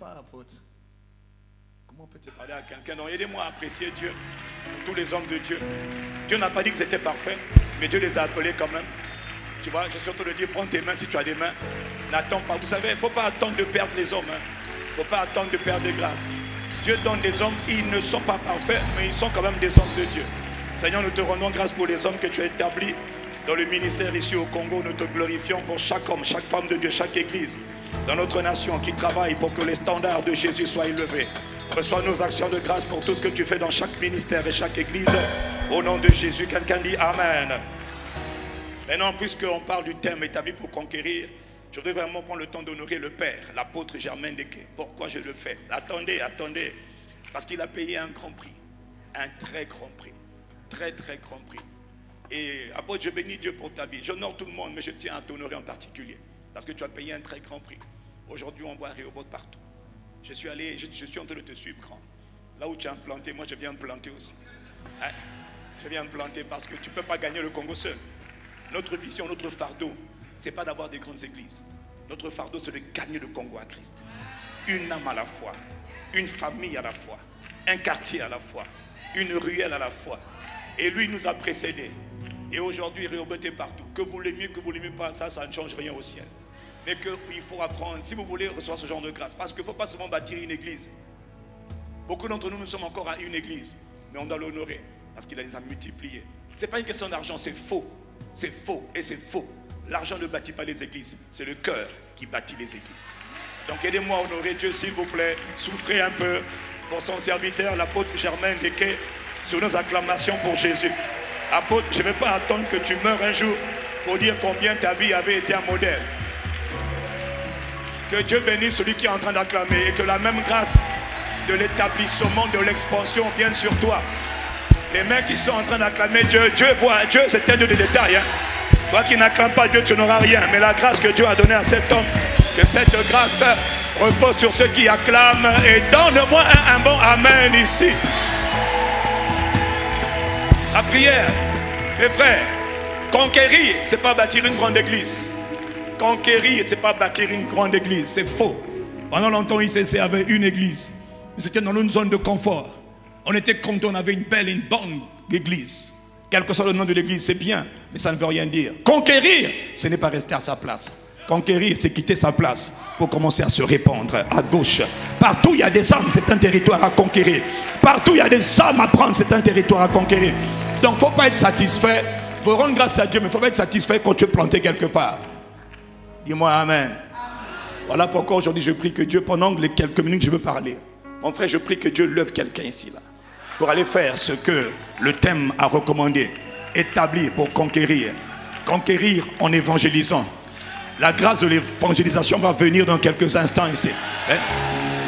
pas, apôtre. Comment peut-il parler à quelqu'un? Donc aidez-moi à apprécier Dieu, tous les hommes de Dieu. Dieu n'a pas dit que c'était parfait, mais Dieu les a appelés quand même. Tu vois, je suis en train de dire, prends tes mains si tu as des mains. N'attends pas. Vous savez, il ne faut pas attendre de perdre les hommes. Il ne faut pas attendre de perdre des grâces. Dieu donne des hommes, ils ne sont pas parfaits, mais ils sont quand même des hommes de Dieu. Seigneur, nous te rendons grâce pour les hommes que tu as établis dans le ministère ici au Congo. Nous te glorifions pour chaque homme, chaque femme de Dieu, chaque église dans notre nation qui travaille pour que les standards de Jésus soient élevés. Reçois nos actions de grâce pour tout ce que tu fais dans chaque ministère et chaque église. Au nom de Jésus, quelqu'un dit Amen. Maintenant, puisqu'on parle du thème établi pour conquérir, je voudrais vraiment prendre le temps d'honorer le Père, l'apôtre Germain Ndeke. Pourquoi je le fais? Attendez, attendez. Parce qu'il a payé un grand prix. Un très grand prix. Très, très grand prix. Et apôtre, je bénis Dieu pour ta vie. J'honore tout le monde, mais je tiens à t'honorer en particulier. Parce que tu as payé un très grand prix. Aujourd'hui, on voit Rehoboth partout. Je suis en train de te suivre, grand. Là où tu as implanté, moi je viens me planter aussi. Hein? Je viens me planter parce que tu ne peux pas gagner le Congo seul. Notre vision, notre fardeau, ce n'est pas d'avoir des grandes églises. Notre fardeau, c'est de gagner le Congo à Christ. Une âme à la fois, une famille à la fois, un quartier à la fois, une ruelle à la fois. Et lui nous a précédés. Et aujourd'hui, Rehoboth est partout. Que vous l'aimiez, que vous ne l'aimiez pas, ça ne change rien au ciel. Mais qu'il faut apprendre, si vous voulez recevoir ce genre de grâce, parce qu'il ne faut pas seulement bâtir une église. Beaucoup d'entre nous, nous sommes encore à une église, mais on doit l'honorer, parce qu'il les a multipliés. Ce n'est pas une question d'argent, c'est faux. C'est faux et c'est faux. L'argent ne bâtit pas les églises, c'est le cœur qui bâtit les églises. Donc aidez-moi à honorer Dieu, s'il vous plaît. Souffrez un peu pour son serviteur, l'apôtre Germain Ndeke, sur nos acclamations pour Jésus. Apôtre, je ne vais pas attendre que tu meurs un jour pour dire combien ta vie avait été un modèle. Que Dieu bénisse celui qui est en train d'acclamer et que la même grâce de l'établissement, de l'expansion vienne sur toi. Les mains qui sont en train d'acclamer Dieu, Dieu c'est un Dieu de détail. Hein? Toi qui n'acclames pas Dieu, tu n'auras rien. Mais la grâce que Dieu a donnée à cet homme, que cette grâce repose sur ceux qui acclament. Et donne-moi un bon Amen ici. La prière, mes frères, conquérir, ce n'est pas bâtir une grande église. Conquérir, ce n'est pas bâtir une grande église. C'est faux. Pendant longtemps, ICC avait une église. C'était dans une zone de confort. On était content, on avait une belle, une bonne église. Quel que soit le nom de l'église, c'est bien, mais ça ne veut rien dire. Conquérir, ce n'est pas rester à sa place. Conquérir, c'est quitter sa place pour commencer à se répandre à gauche. Partout, il y a des âmes, c'est un territoire à conquérir. Partout, il y a des âmes à prendre, c'est un territoire à conquérir. Donc, il ne faut pas être satisfait. Il faut rendre grâce à Dieu, mais il ne faut pas être satisfait quand tu es planté quelque part. Dis-moi Amen. Amen. Voilà pourquoi aujourd'hui, je prie que Dieu, pendant les quelques minutes que je veux parler, mon frère, je prie que Dieu lève quelqu'un ici, là, pour aller faire ce que le thème a recommandé. Établir pour conquérir. Conquérir en évangélisant. La grâce de l'évangélisation va venir dans quelques instants ici.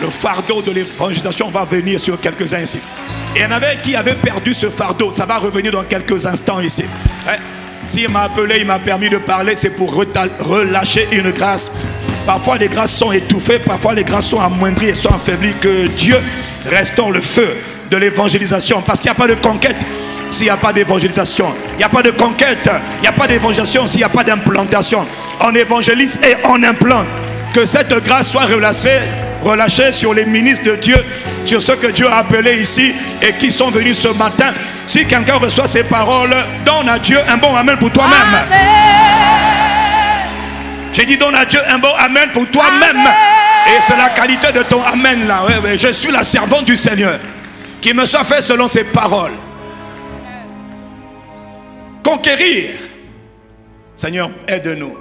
Le fardeau de l'évangélisation va venir sur quelques-uns ici. Et il y en avait qui avaient perdu ce fardeau. Ça va revenir dans quelques instants ici. S'il m'a appelé, il m'a permis de parler, c'est pour relâcher une grâce. Parfois les grâces sont étouffées, parfois les grâces sont amoindries et sont affaiblies. Que Dieu restaure le feu de l'évangélisation. Parce qu'il n'y a pas de conquête s'il n'y a pas d'évangélisation. Il n'y a pas de conquête, il n'y a pas d'évangélisation s'il n'y a pas d'implantation. On évangélise et on implante. Que cette grâce soit relâchée sur les ministres de Dieu, sur ceux que Dieu a appelés ici et qui sont venus ce matin. Si quelqu'un reçoit ces paroles, donne à Dieu un bon Amen pour toi-même. J'ai dit donne à Dieu un bon Amen pour toi-même. Et c'est la qualité de ton Amen là. Ouais, je suis la servante du Seigneur. Qu'il me soit fait selon ses paroles. Conquérir. Seigneur, aide-nous.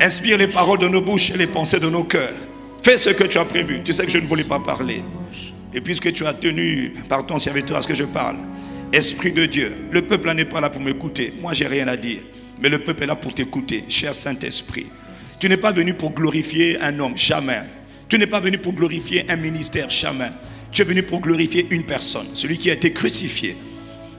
Inspire les paroles de nos bouches et les pensées de nos cœurs. Fais ce que tu as prévu. Tu sais que je ne voulais pas parler. Et puisque tu as tenu par ton serviteur à ce que je parle, Esprit de Dieu, le peuple n'est pas là pour m'écouter. Moi, j'ai rien à dire. Mais le peuple est là pour t'écouter, cher Saint-Esprit. Tu n'es pas venu pour glorifier un homme, jamais. Tu n'es pas venu pour glorifier un ministère, jamais. Tu es venu pour glorifier une personne, celui qui a été crucifié,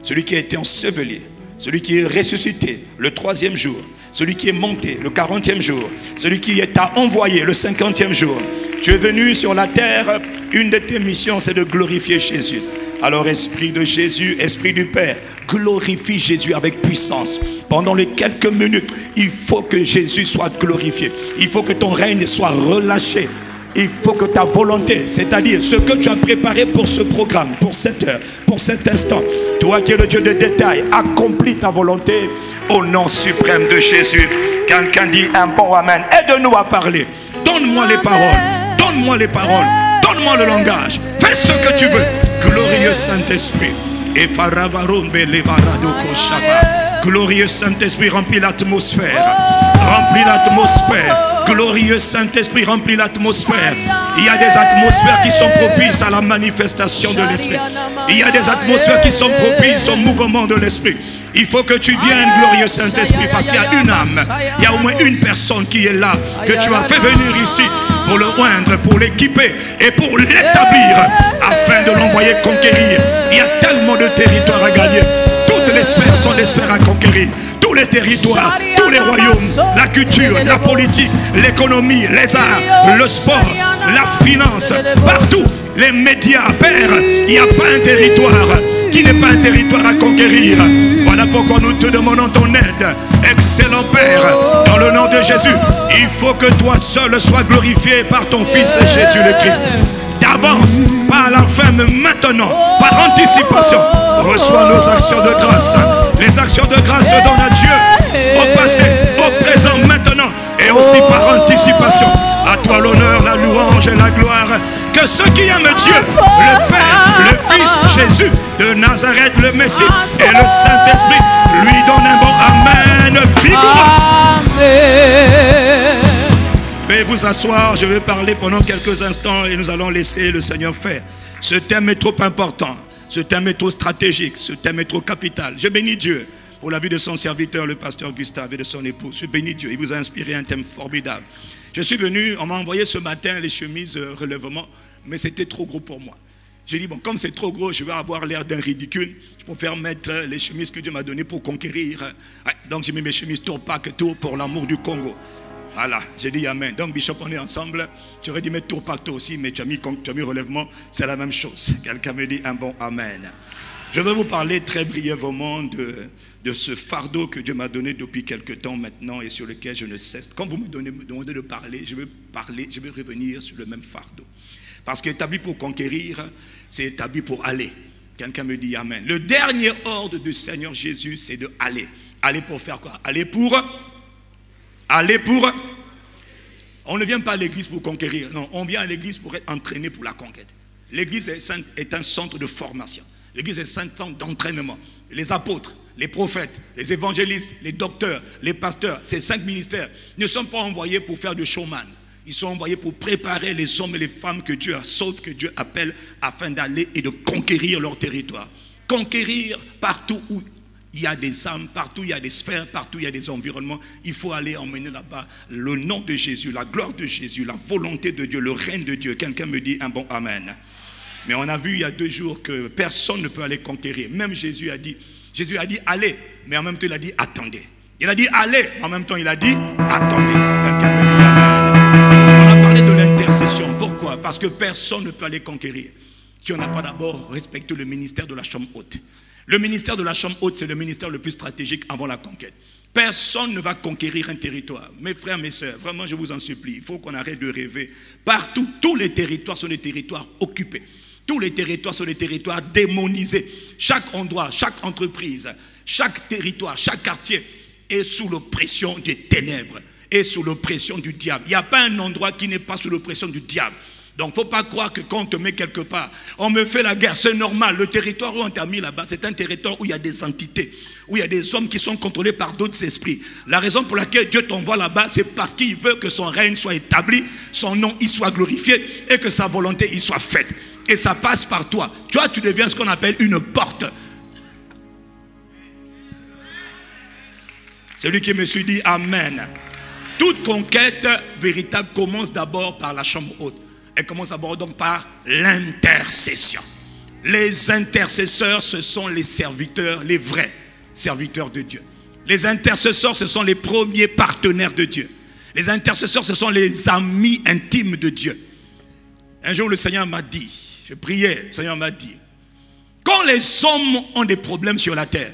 celui qui a été enseveli, celui qui est ressuscité le 3e jour, celui qui est monté le 40e jour, celui qui t'a envoyé le 50e jour. Tu es venu sur la terre, une de tes missions, c'est de glorifier Jésus. Alors Esprit de Jésus, Esprit du Père, glorifie Jésus avec puissance. Pendant les quelques minutes, il faut que Jésus soit glorifié. Il faut que ton règne soit relâché. Il faut que ta volonté, c'est-à-dire ce que tu as préparé pour ce programme, pour cette heure, pour cet instant, toi qui es le Dieu de détail, accomplis ta volonté au nom suprême de Jésus. Quelqu'un dit un bon amen. Aide-nous à parler. Donne-moi les paroles. Donne-moi les paroles. Donne-moi le langage. Fais ce que tu veux. Glorieux Saint-Esprit. Glorieux Saint-Esprit, remplis l'atmosphère. Remplis l'atmosphère. Glorieux Saint-Esprit, remplis l'atmosphère. Il y a des atmosphères qui sont propices à la manifestation de l'Esprit. Il y a des atmosphères qui sont propices au mouvement de l'Esprit. Il faut que tu viennes, glorieux Saint-Esprit, parce qu'il y a une âme, il y a au moins une personne qui est là, que tu as fait venir ici pour le oindre, pour l'équiper et pour l'établir, afin de l'envoyer conquérir. Il y a tellement de territoires à gagner. Toutes les sphères sont des sphères à conquérir. Tous les territoires, tous les royaumes, la culture, la politique, l'économie, les arts, le sport, la finance, partout, les médias, Père, il n'y a pas un territoire qui n'est pas un territoire à conquérir. Voilà pourquoi nous te demandons ton aide. Excellent Père, dans le nom de Jésus, il faut que toi seul sois glorifié par ton Fils Jésus le Christ. D'avance, pas à la fin, mais maintenant, par anticipation, reçois nos actions de grâce. Les actions de grâce se donnent à Dieu, au passé, au présent, maintenant, et aussi par anticipation. À toi l'honneur, la louange et la gloire. Que ceux qui aiment Dieu, le Père, le Fils, Jésus de Nazareth, le Messie et le Saint-Esprit, lui donnent un bon Amen vigoureux. Amen. Veuillez vous asseoir, je vais parler pendant quelques instants et nous allons laisser le Seigneur faire. Ce thème est trop important, ce thème est trop stratégique, ce thème est trop capital. Je bénis Dieu pour la vie de son serviteur, le pasteur Gustave, et de son épouse. Je bénis Dieu, il vous a inspiré un thème formidable. Je suis venu, on m'a envoyé ce matin les chemises relèvement, mais c'était trop gros pour moi. J'ai dit, bon, comme c'est trop gros, je vais avoir l'air d'un ridicule. Je préfère mettre les chemises que Dieu m'a données pour conquérir. Ouais, donc j'ai mis mes chemises tour pack tour pour l'amour du Congo. Voilà, j'ai dit amen. Donc Bishop, on est ensemble. Tu aurais dit mettre tour pack toi aussi, mais tu as mis relèvement, c'est la même chose. Quelqu'un me dit un bon amen. Je vais vous parler très brièvement de ce fardeau que Dieu m'a donné depuis quelque temps maintenant et sur lequel je ne cesse. Quand vous me demandez de parler, je vais revenir sur le même fardeau. Parce qu'établi pour conquérir, c'est établi pour aller. Quelqu'un me dit amen. Le dernier ordre du Seigneur Jésus, c'est de aller. Aller pour faire quoi? Aller pour... On ne vient pas à l'église pour conquérir. Non, on vient à l'église pour être entraîné pour la conquête. L'église est un centre de formation. L'église est un centre d'entraînement. Les apôtres, les prophètes, les évangélistes, les docteurs, les pasteurs, ces 5 ministères ne sont pas envoyés pour faire du showman. Ils sont envoyés pour préparer les hommes et les femmes que Dieu sauve, que Dieu appelle, afin d'aller et de conquérir leur territoire. Conquérir partout où il y a des âmes, partout il y a des sphères, partout il y a des environnements. Il faut aller emmener là-bas le nom de Jésus, la gloire de Jésus, la volonté de Dieu, le règne de Dieu. Quelqu'un me dit un bon amen. Mais on a vu il y a 2 jours que personne ne peut aller conquérir. Même Jésus a dit allez, mais en même temps il a dit attendez. Il a dit allez, mais en même temps il a dit attendez. Quelqu'un me dit amen. On a parlé de l'intercession. Pourquoi? Parce que personne ne peut aller conquérir si on n'a pas d'abord respecté le ministère de la chambre haute. Le ministère de la chambre haute, c'est le ministère le plus stratégique avant la conquête. Personne ne va conquérir un territoire. Mes frères, mes sœurs, vraiment je vous en supplie, il faut qu'on arrête de rêver. Partout, tous les territoires sont des territoires occupés. Tous les territoires sont des territoires démonisés. Chaque endroit, chaque entreprise, chaque territoire, chaque quartier est sous l'oppression des ténèbres, est sous l'oppression du diable. Il n'y a pas un endroit qui n'est pas sous l'oppression du diable. Donc, il ne faut pas croire que quand on te met quelque part, on me fait la guerre, c'est normal. Le territoire où on t'a mis là-bas, c'est un territoire où il y a des entités, où il y a des hommes qui sont contrôlés par d'autres esprits. La raison pour laquelle Dieu t'envoie là-bas, c'est parce qu'il veut que son règne soit établi, son nom y soit glorifié et que sa volonté y soit faite. Et ça passe par toi. Tu vois, tu deviens ce qu'on appelle une porte. Celui qui me suit dit amen. Toute conquête véritable commence d'abord par la chambre haute. Elle commence d'abord donc par l'intercession. Les intercesseurs, ce sont les serviteurs, les vrais serviteurs de Dieu. Les intercesseurs, ce sont les premiers partenaires de Dieu. Les intercesseurs, ce sont les amis intimes de Dieu. Un jour, le Seigneur m'a dit, je priais, le Seigneur m'a dit, quand les hommes ont des problèmes sur la terre,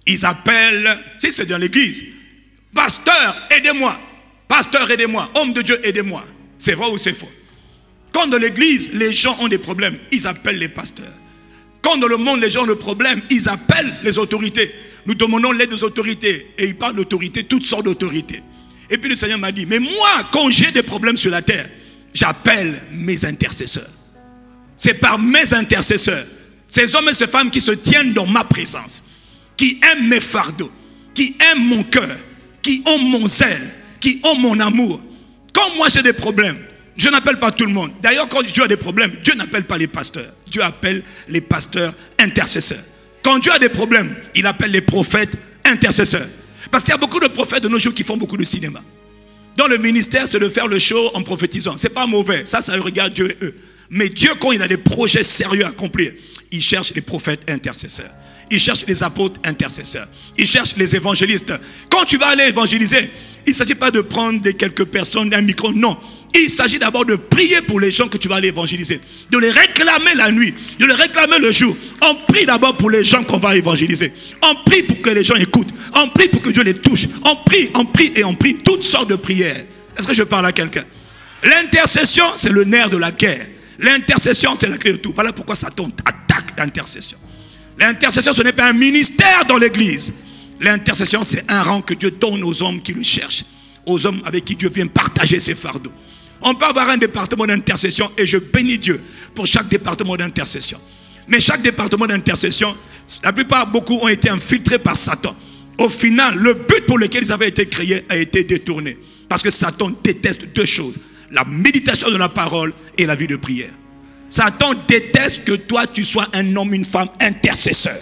ils appellent, si c'est dans l'église, pasteur, aidez-moi. Pasteur, aidez-moi. Homme de Dieu, aidez-moi. C'est vrai ou c'est faux? Quand dans l'église, les gens ont des problèmes, ils appellent les pasteurs. Quand dans le monde, les gens ont des problèmes, ils appellent les autorités. Nous demandons l'aide aux autorités. Et ils parlent d'autorité, toutes sortes d'autorités. Et puis le Seigneur m'a dit, mais moi, quand j'ai des problèmes sur la terre, j'appelle mes intercesseurs. C'est par mes intercesseurs, ces hommes et ces femmes qui se tiennent dans ma présence, qui aiment mes fardeaux, qui aiment mon cœur, qui ont mon zèle, qui ont mon amour. Quand moi j'ai des problèmes, je n'appelle pas tout le monde. D'ailleurs, quand Dieu a des problèmes, Dieu n'appelle pas les pasteurs. Dieu appelle les pasteurs intercesseurs. Quand Dieu a des problèmes, il appelle les prophètes intercesseurs. Parce qu'il y a beaucoup de prophètes de nos jours qui font beaucoup de cinéma. Dans le ministère, c'est de faire le show en prophétisant. C'est pas mauvais, ça regarde Dieu et eux. Mais Dieu, quand il a des projets sérieux à accomplir, il cherche les prophètes intercesseurs. Il cherche les apôtres intercesseurs. Il cherche les évangélistes. Quand tu vas aller évangéliser, il ne s'agit pas de prendre quelques personnes, un micro, non. Il s'agit d'abord de prier pour les gens que tu vas aller évangéliser. De les réclamer la nuit, de les réclamer le jour. On prie d'abord pour les gens qu'on va évangéliser. On prie pour que les gens écoutent. On prie pour que Dieu les touche. On prie et on prie. Toutes sortes de prières. Est-ce que je parle à quelqu'un? L'intercession, c'est le nerf de la guerre. L'intercession, c'est la clé de tout. Voilà pourquoi Satan attaque l'intercession. L'intercession, ce n'est pas un ministère dans l'église. L'intercession, c'est un rang que Dieu donne aux hommes qui le cherchent. Aux hommes avec qui Dieu vient partager ses fardeaux. On peut avoir un département d'intercession et je bénis Dieu pour chaque département d'intercession. Mais chaque département d'intercession, la plupart, beaucoup ont été infiltrés par Satan. Au final, le but pour lequel ils avaient été créés a été détourné. Parce que Satan déteste deux choses. La méditation de la parole et la vie de prière. Satan déteste que toi, tu sois un homme, une femme intercesseur.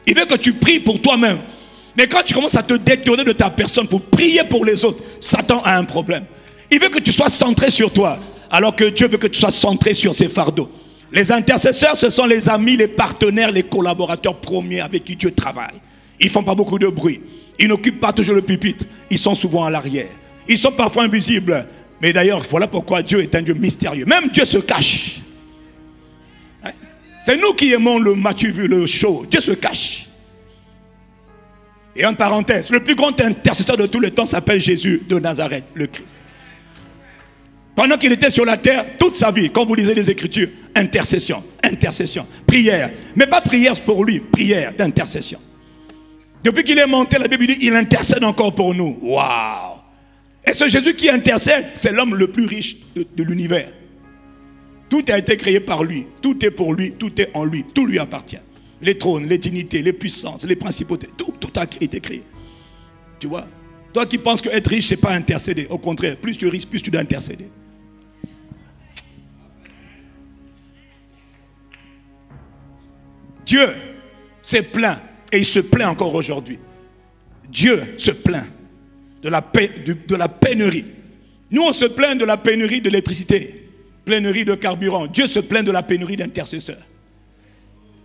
Il veut que tu pries pour toi-même. Mais quand tu commences à te détourner de ta personne pour prier pour les autres, Satan a un problème. Il veut que tu sois centré sur toi, alors que Dieu veut que tu sois centré sur ses fardeaux. Les intercesseurs, ce sont les amis, les partenaires, les collaborateurs premiers avec qui Dieu travaille. Ils ne font pas beaucoup de bruit. Ils n'occupent pas toujours le pupitre. Ils sont souvent à l'arrière. Ils sont parfois invisibles. Mais d'ailleurs, voilà pourquoi Dieu est un Dieu mystérieux. Même Dieu se cache. C'est nous qui aimons le Matthieu vu, le show. Dieu se cache. Et en parenthèse, le plus grand intercesseur de tous les temps s'appelle Jésus de Nazareth, le Christ. Pendant qu'il était sur la terre, toute sa vie, quand vous lisez les Écritures, intercession, intercession, prière. Mais pas prière pour lui, prière d'intercession. Depuis qu'il est monté, la Bible dit, il intercède encore pour nous. Waouh! Et ce Jésus qui intercède, c'est l'homme le plus riche de l'univers. Tout a été créé par lui. Tout est pour lui, tout est en lui. Tout lui appartient. Les trônes, les dignités, les puissances, les principautés. Tout a été créé. Tu vois? Toi qui penses qu'être riche, c'est pas intercéder. Au contraire, plus tu es riche, plus tu dois intercéder. Dieu s'est plaint. Et il se plaint encore aujourd'hui. Dieu se plaint de la pénurie. Nous, on se plaint de la pénurie de l'électricité, pénurie de carburant. Dieu se plaint de la pénurie d'intercesseurs.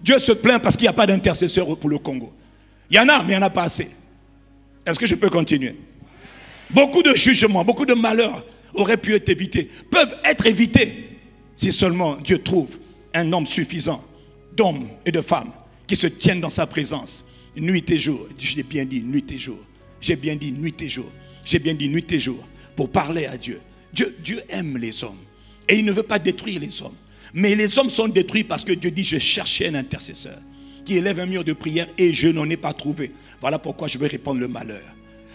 Dieu se plaint parce qu'il n'y a pas d'intercesseurs pour le Congo. Il y en a, mais il n'y en a pas assez. Est-ce que je peux continuer? Beaucoup de jugements, beaucoup de malheurs auraient pu être évités, peuvent être évités si seulement Dieu trouve un nombre suffisant d'hommes et de femmes qui se tiennent dans sa présence, nuit et jour. J'ai bien dit nuit et jour. J'ai bien dit nuit et jour. J'ai bien dit nuit et jour. Pour parler à Dieu. Dieu aime les hommes. Et il ne veut pas détruire les hommes. Mais les hommes sont détruits parce que Dieu dit, je cherchais un intercesseur qui élève un mur de prière et je n'en ai pas trouvé. Voilà pourquoi je vais répandre le malheur.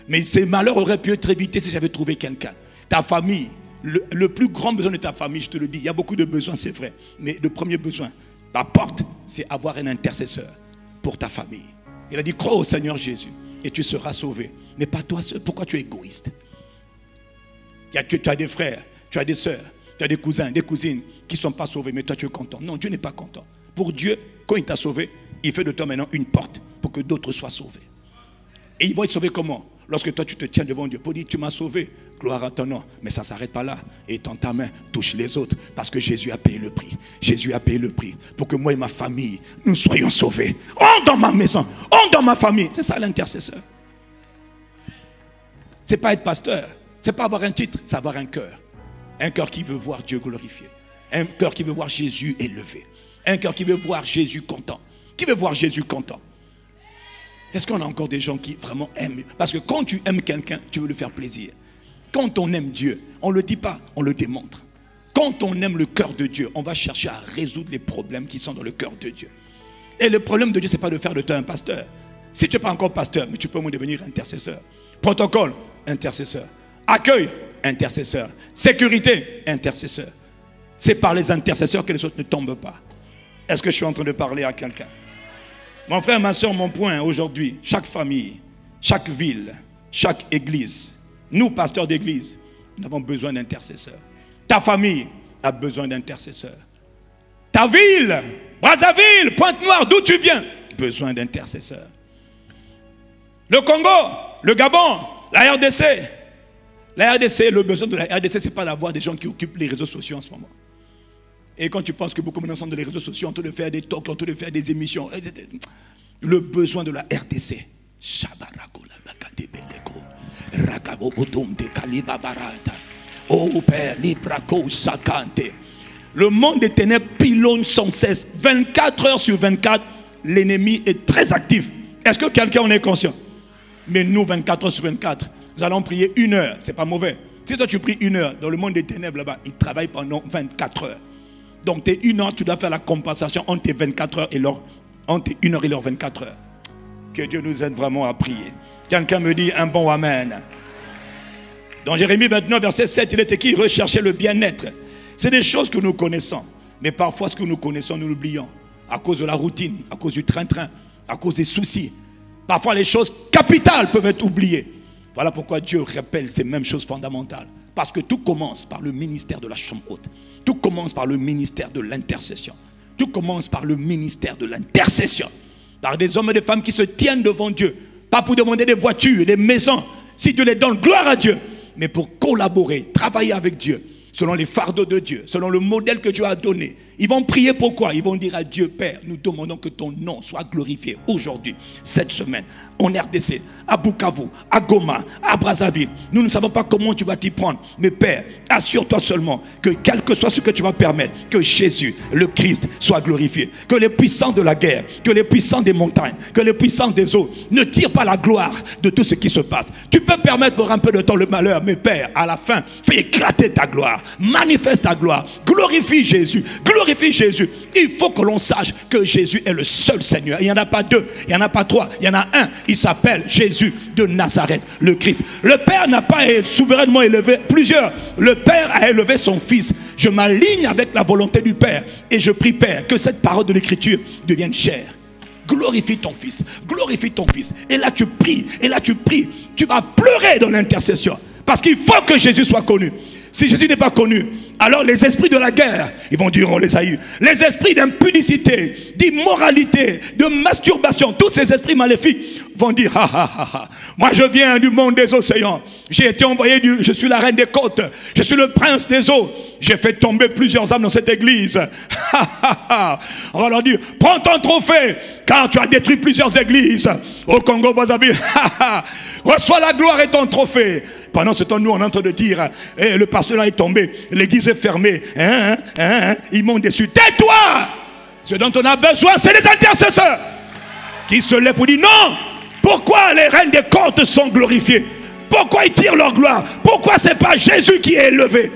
Mais ces malheurs auraient pu être évités si j'avais trouvé quelqu'un. Ta famille, le plus grand besoin de ta famille, je te le dis, il y a beaucoup de besoins, c'est vrai. Mais le premier besoin, la porte, c'est avoir un intercesseur pour ta famille. Il a dit, crois au Seigneur Jésus et tu seras sauvé. Mais pas toi seul. Pourquoi tu es égoïste? Tu as des frères, tu as des sœurs, tu as des cousins, des cousines qui ne sont pas sauvés, mais toi tu es content. Non, Dieu n'est pas content. Pour Dieu, quand il t'a sauvé, il fait de toi maintenant une porte pour que d'autres soient sauvés. Et ils vont être sauvés comment? Lorsque toi tu te tiens devant Dieu pour dire, tu m'as sauvé, gloire à ton nom. Mais ça ne s'arrête pas là. Et tends ta main, touche les autres. Parce que Jésus a payé le prix. Jésus a payé le prix pour que moi et ma famille, nous soyons sauvés. On dans ma maison, on dans ma famille. C'est ça l'intercesseur. C'est pas être pasteur. C'est pas avoir un titre, c'est avoir un cœur. Un cœur qui veut voir Dieu glorifié. Un cœur qui veut voir Jésus élevé. Un cœur qui veut voir Jésus content. Qui veut voir Jésus content? Est-ce qu'on a encore des gens qui vraiment aiment? Parce que quand tu aimes quelqu'un, tu veux lui faire plaisir. Quand on aime Dieu, on ne le dit pas, on le démontre. Quand on aime le cœur de Dieu, on va chercher à résoudre les problèmes qui sont dans le cœur de Dieu. Et le problème de Dieu, ce n'est pas de faire de toi un pasteur. Si tu n'es pas encore pasteur, mais tu peux au moins devenir intercesseur. Protocole, intercesseur. Accueil, intercesseur. Sécurité, intercesseur. C'est par les intercesseurs que les autres ne tombent pas. Est-ce que je suis en train de parler à quelqu'un? Mon frère, ma soeur, mon point aujourd'hui, chaque famille, chaque ville, chaque église, nous, pasteurs d'église, nous avons besoin d'intercesseurs. Ta famille a besoin d'intercesseurs. Ta ville, Brazzaville, Pointe-Noire, d'où tu viens, besoin d'intercesseurs. Le Congo, le Gabon, la RDC. La RDC, le besoin de la RDC, ce n'est pas d'avoir des gens qui occupent les réseaux sociaux en ce moment. Et quand tu penses que beaucoup maintenant sont dans les réseaux sociaux, en train de faire des talks, en train de faire des émissions, le besoin de la RDC. Oh Père, le monde des ténèbres pilonne sans cesse. 24 heures sur 24, l'ennemi est très actif. Est-ce que quelqu'un en est conscient? Mais nous, 24 heures sur 24, nous allons prier 1 heure. C'est pas mauvais. Si toi tu pries 1 heure, dans le monde des ténèbres là-bas, ils travaillent pendant 24 heures. Donc tes 1 heure, tu dois faire la compensation entre tes 24 heures et leur, entre tes 1 heure et leurs 24 heures. Que Dieu nous aide vraiment à prier. Quelqu'un me dit un bon amen. Dans Jérémie 29, verset 7, il est écrit rechercher le bien-être. C'est des choses que nous connaissons. Mais parfois, ce que nous connaissons, nous l'oublions. À cause de la routine, à cause du train-train, à cause des soucis. Parfois, les choses capitales peuvent être oubliées. Voilà pourquoi Dieu rappelle ces mêmes choses fondamentales. Parce que tout commence par le ministère de la chambre haute. Tout commence par le ministère de l'intercession. Tout commence par le ministère de l'intercession. Par des hommes et des femmes qui se tiennent devant Dieu. Pas pour demander des voitures, des maisons. Si Dieu les donne, gloire à Dieu. Mais pour collaborer, travailler avec Dieu. Selon les fardeaux de Dieu, selon le modèle que Dieu a donné. Ils vont prier pourquoi? Ils vont dire à Dieu, Père, nous demandons que ton nom soit glorifié aujourd'hui, cette semaine, en RDC, à Bukavu, à Goma, à Brazzaville. Nous ne savons pas comment tu vas t'y prendre. Mais Père, assure-toi seulement que quel que soit ce que tu vas permettre, que Jésus, le Christ, soit glorifié. Que les puissants de la guerre, que les puissants des montagnes, que les puissants des eaux ne tirent pas la gloire de tout ce qui se passe. Tu peux permettre pour un peu de temps le malheur, mais Père, à la fin, fais éclater ta gloire. Manifeste ta gloire. Glorifie Jésus. Glorifie Jésus. Il faut que l'on sache que Jésus est le seul Seigneur. Il n'y en a pas deux, il n'y en a pas trois, il y en a un. Il s'appelle Jésus de Nazareth, le Christ. Le Père n'a pas souverainement élevé plusieurs. Le Père a élevé son Fils. Je m'aligne avec la volonté du Père. Et je prie, Père, que cette parole de l'Écriture devienne chère. Glorifie ton Fils. Glorifie ton Fils. Et là tu pries. Et là tu pries. Tu vas pleurer dans l'intercession. Parce qu'il faut que Jésus soit connu. Si Jésus n'est pas connu, alors les esprits de la guerre, ils vont dire on les a eu. Les esprits d'impudicité, d'immoralité, de masturbation, tous ces esprits maléfiques vont dire ha ha ha ha. Moi je viens du monde des océans. J'ai été envoyé je suis la reine des côtes. Je suis le prince des eaux. J'ai fait tomber plusieurs âmes dans cette église. Ha ha ha. On va leur dire prends ton trophée car tu as détruit plusieurs églises au Congo Brazzaville. Ha ha. Reçois la gloire et ton trophée. Pendant ce temps, nous, on est en train de dire, le pasteur là est tombé, l'église est fermée. Ils m'ont déçu. Tais-toi! Ce dont on a besoin, c'est les intercesseurs qui se lèvent pour dire non. Pourquoi les reines des côtes sont glorifiées? Pourquoi ils tirent leur gloire? Pourquoi ce n'est pas Jésus qui est élevé?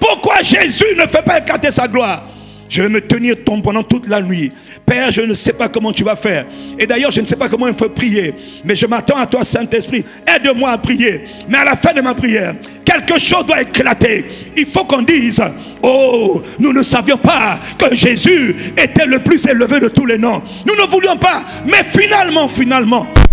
Pourquoi Jésus ne fait pas éclater sa gloire? Je vais me tenir tombe pendant toute la nuit. Père, je ne sais pas comment tu vas faire. Et d'ailleurs, je ne sais pas comment il faut prier. Mais je m'attends à toi, Saint-Esprit. Aide-moi à prier. Mais à la fin de ma prière, quelque chose doit éclater. Il faut qu'on dise, oh, nous ne savions pas que Jésus était le plus élevé de tous les noms. Nous ne voulions pas. Mais finalement,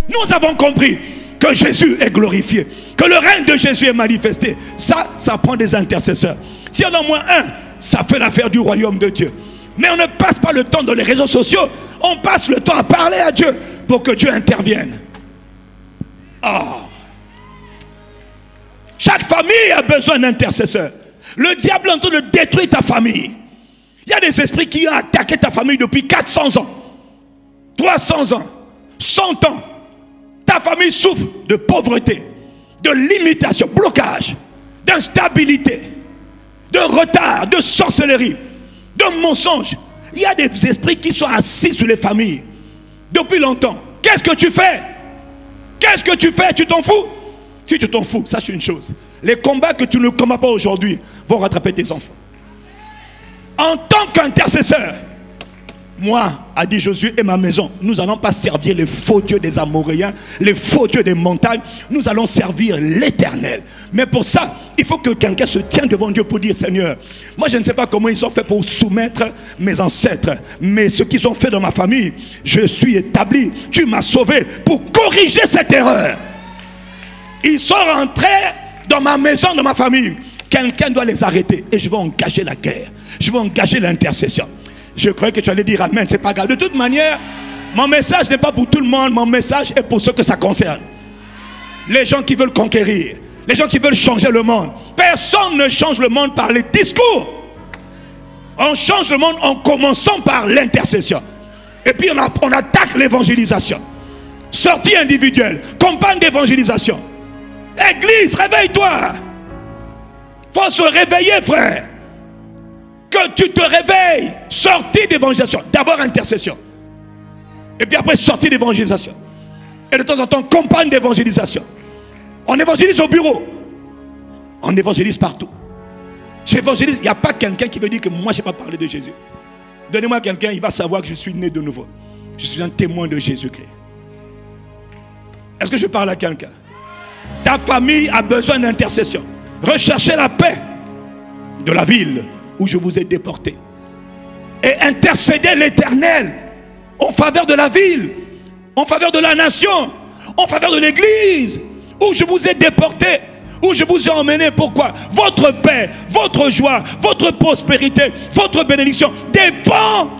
nous avons compris que Jésus est glorifié. Que le règne de Jésus est manifesté. Ça prend des intercesseurs. S'il y en a au moins un, ça fait l'affaire du royaume de Dieu. Mais on ne passe pas le temps dans les réseaux sociaux. On passe le temps à parler à Dieu pour que Dieu intervienne. Oh. Chaque famille a besoin d'intercesseurs. Le diable est en train de détruire ta famille. Il y a des esprits qui ont attaqué ta famille depuis 400 ans, 300 ans, 100 ans. Ta famille souffre de pauvreté, de limitation, blocage, d'instabilité, de retard, de sorcellerie, de mensonges. Il y a des esprits qui sont assis sur les familles depuis longtemps. Qu'est-ce que tu fais? Qu'est-ce que tu fais? Tu t'en fous? Si tu t'en fous, sache une chose. Les combats que tu ne combats pas aujourd'hui vont rattraper tes enfants. En tant qu'intercesseur, moi, a dit Josué, et ma maison, nous n'allons pas servir les faux dieux des Amoréens, les faux dieux des montagnes. Nous allons servir l'Éternel. Mais pour ça, il faut que quelqu'un se tienne devant Dieu pour dire, Seigneur, moi je ne sais pas comment ils ont fait pour soumettre mes ancêtres, mais ce qu'ils ont fait dans ma famille, je suis établi. Tu m'as sauvé pour corriger cette erreur. Ils sont rentrés dans ma maison, dans ma famille. Quelqu'un doit les arrêter et je vais engager la guerre. Je vais engager l'intercession. Je croyais que tu allais dire amen, c'est pas grave. De toute manière, mon message n'est pas pour tout le monde, mon message est pour ceux que ça concerne. Les gens qui veulent conquérir, les gens qui veulent changer le monde. Personne ne change le monde par les discours. On change le monde en commençant par l'intercession. Et puis on attaque l'évangélisation. Sortie individuelle, campagne d'évangélisation. Église, réveille-toi. Faut se réveiller, frère. Que tu te réveilles. Sortie d'évangélisation. D'abord intercession. Et puis après sortie d'évangélisation. Et de temps en temps, campagne d'évangélisation. On évangélise au bureau. On évangélise partout. J'évangélise. Il n'y a pas quelqu'un qui veut dire que moi je n'ai pas parlé de Jésus. Donnez-moi quelqu'un, il va savoir que je suis né de nouveau. Je suis un témoin de Jésus-Christ. Est-ce que je parle à quelqu'un? Ta famille a besoin d'intercession. Recherchez la paix de la ville où je vous ai déporté. Et intercédez l'Éternel en faveur de la ville, en faveur de la nation, en faveur de l'église où je vous ai déporté, où je vous ai emmené. Pourquoi? Votre paix, votre joie, votre prospérité, votre bénédiction dépend.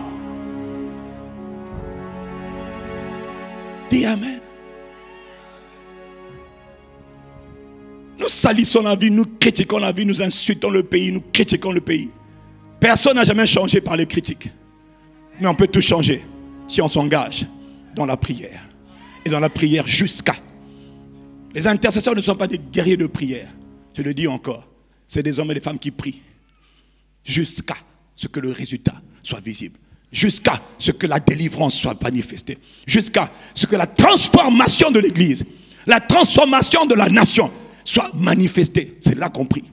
Dis amen. Nous salissons la vie, nous critiquons la vie, nous insultons le pays, nous critiquons le pays. Personne n'a jamais changé par les critiques. Mais on peut tout changer si on s'engage dans la prière. Et dans la prière jusqu'à. Les intercesseurs ne sont pas des guerriers de prière. Je le dis encore. C'est des hommes et des femmes qui prient. Jusqu'à ce que le résultat soit visible. Jusqu'à ce que la délivrance soit manifestée. Jusqu'à ce que la transformation de l'église, la transformation de la nation soit manifestée. C'est là qu'on prie.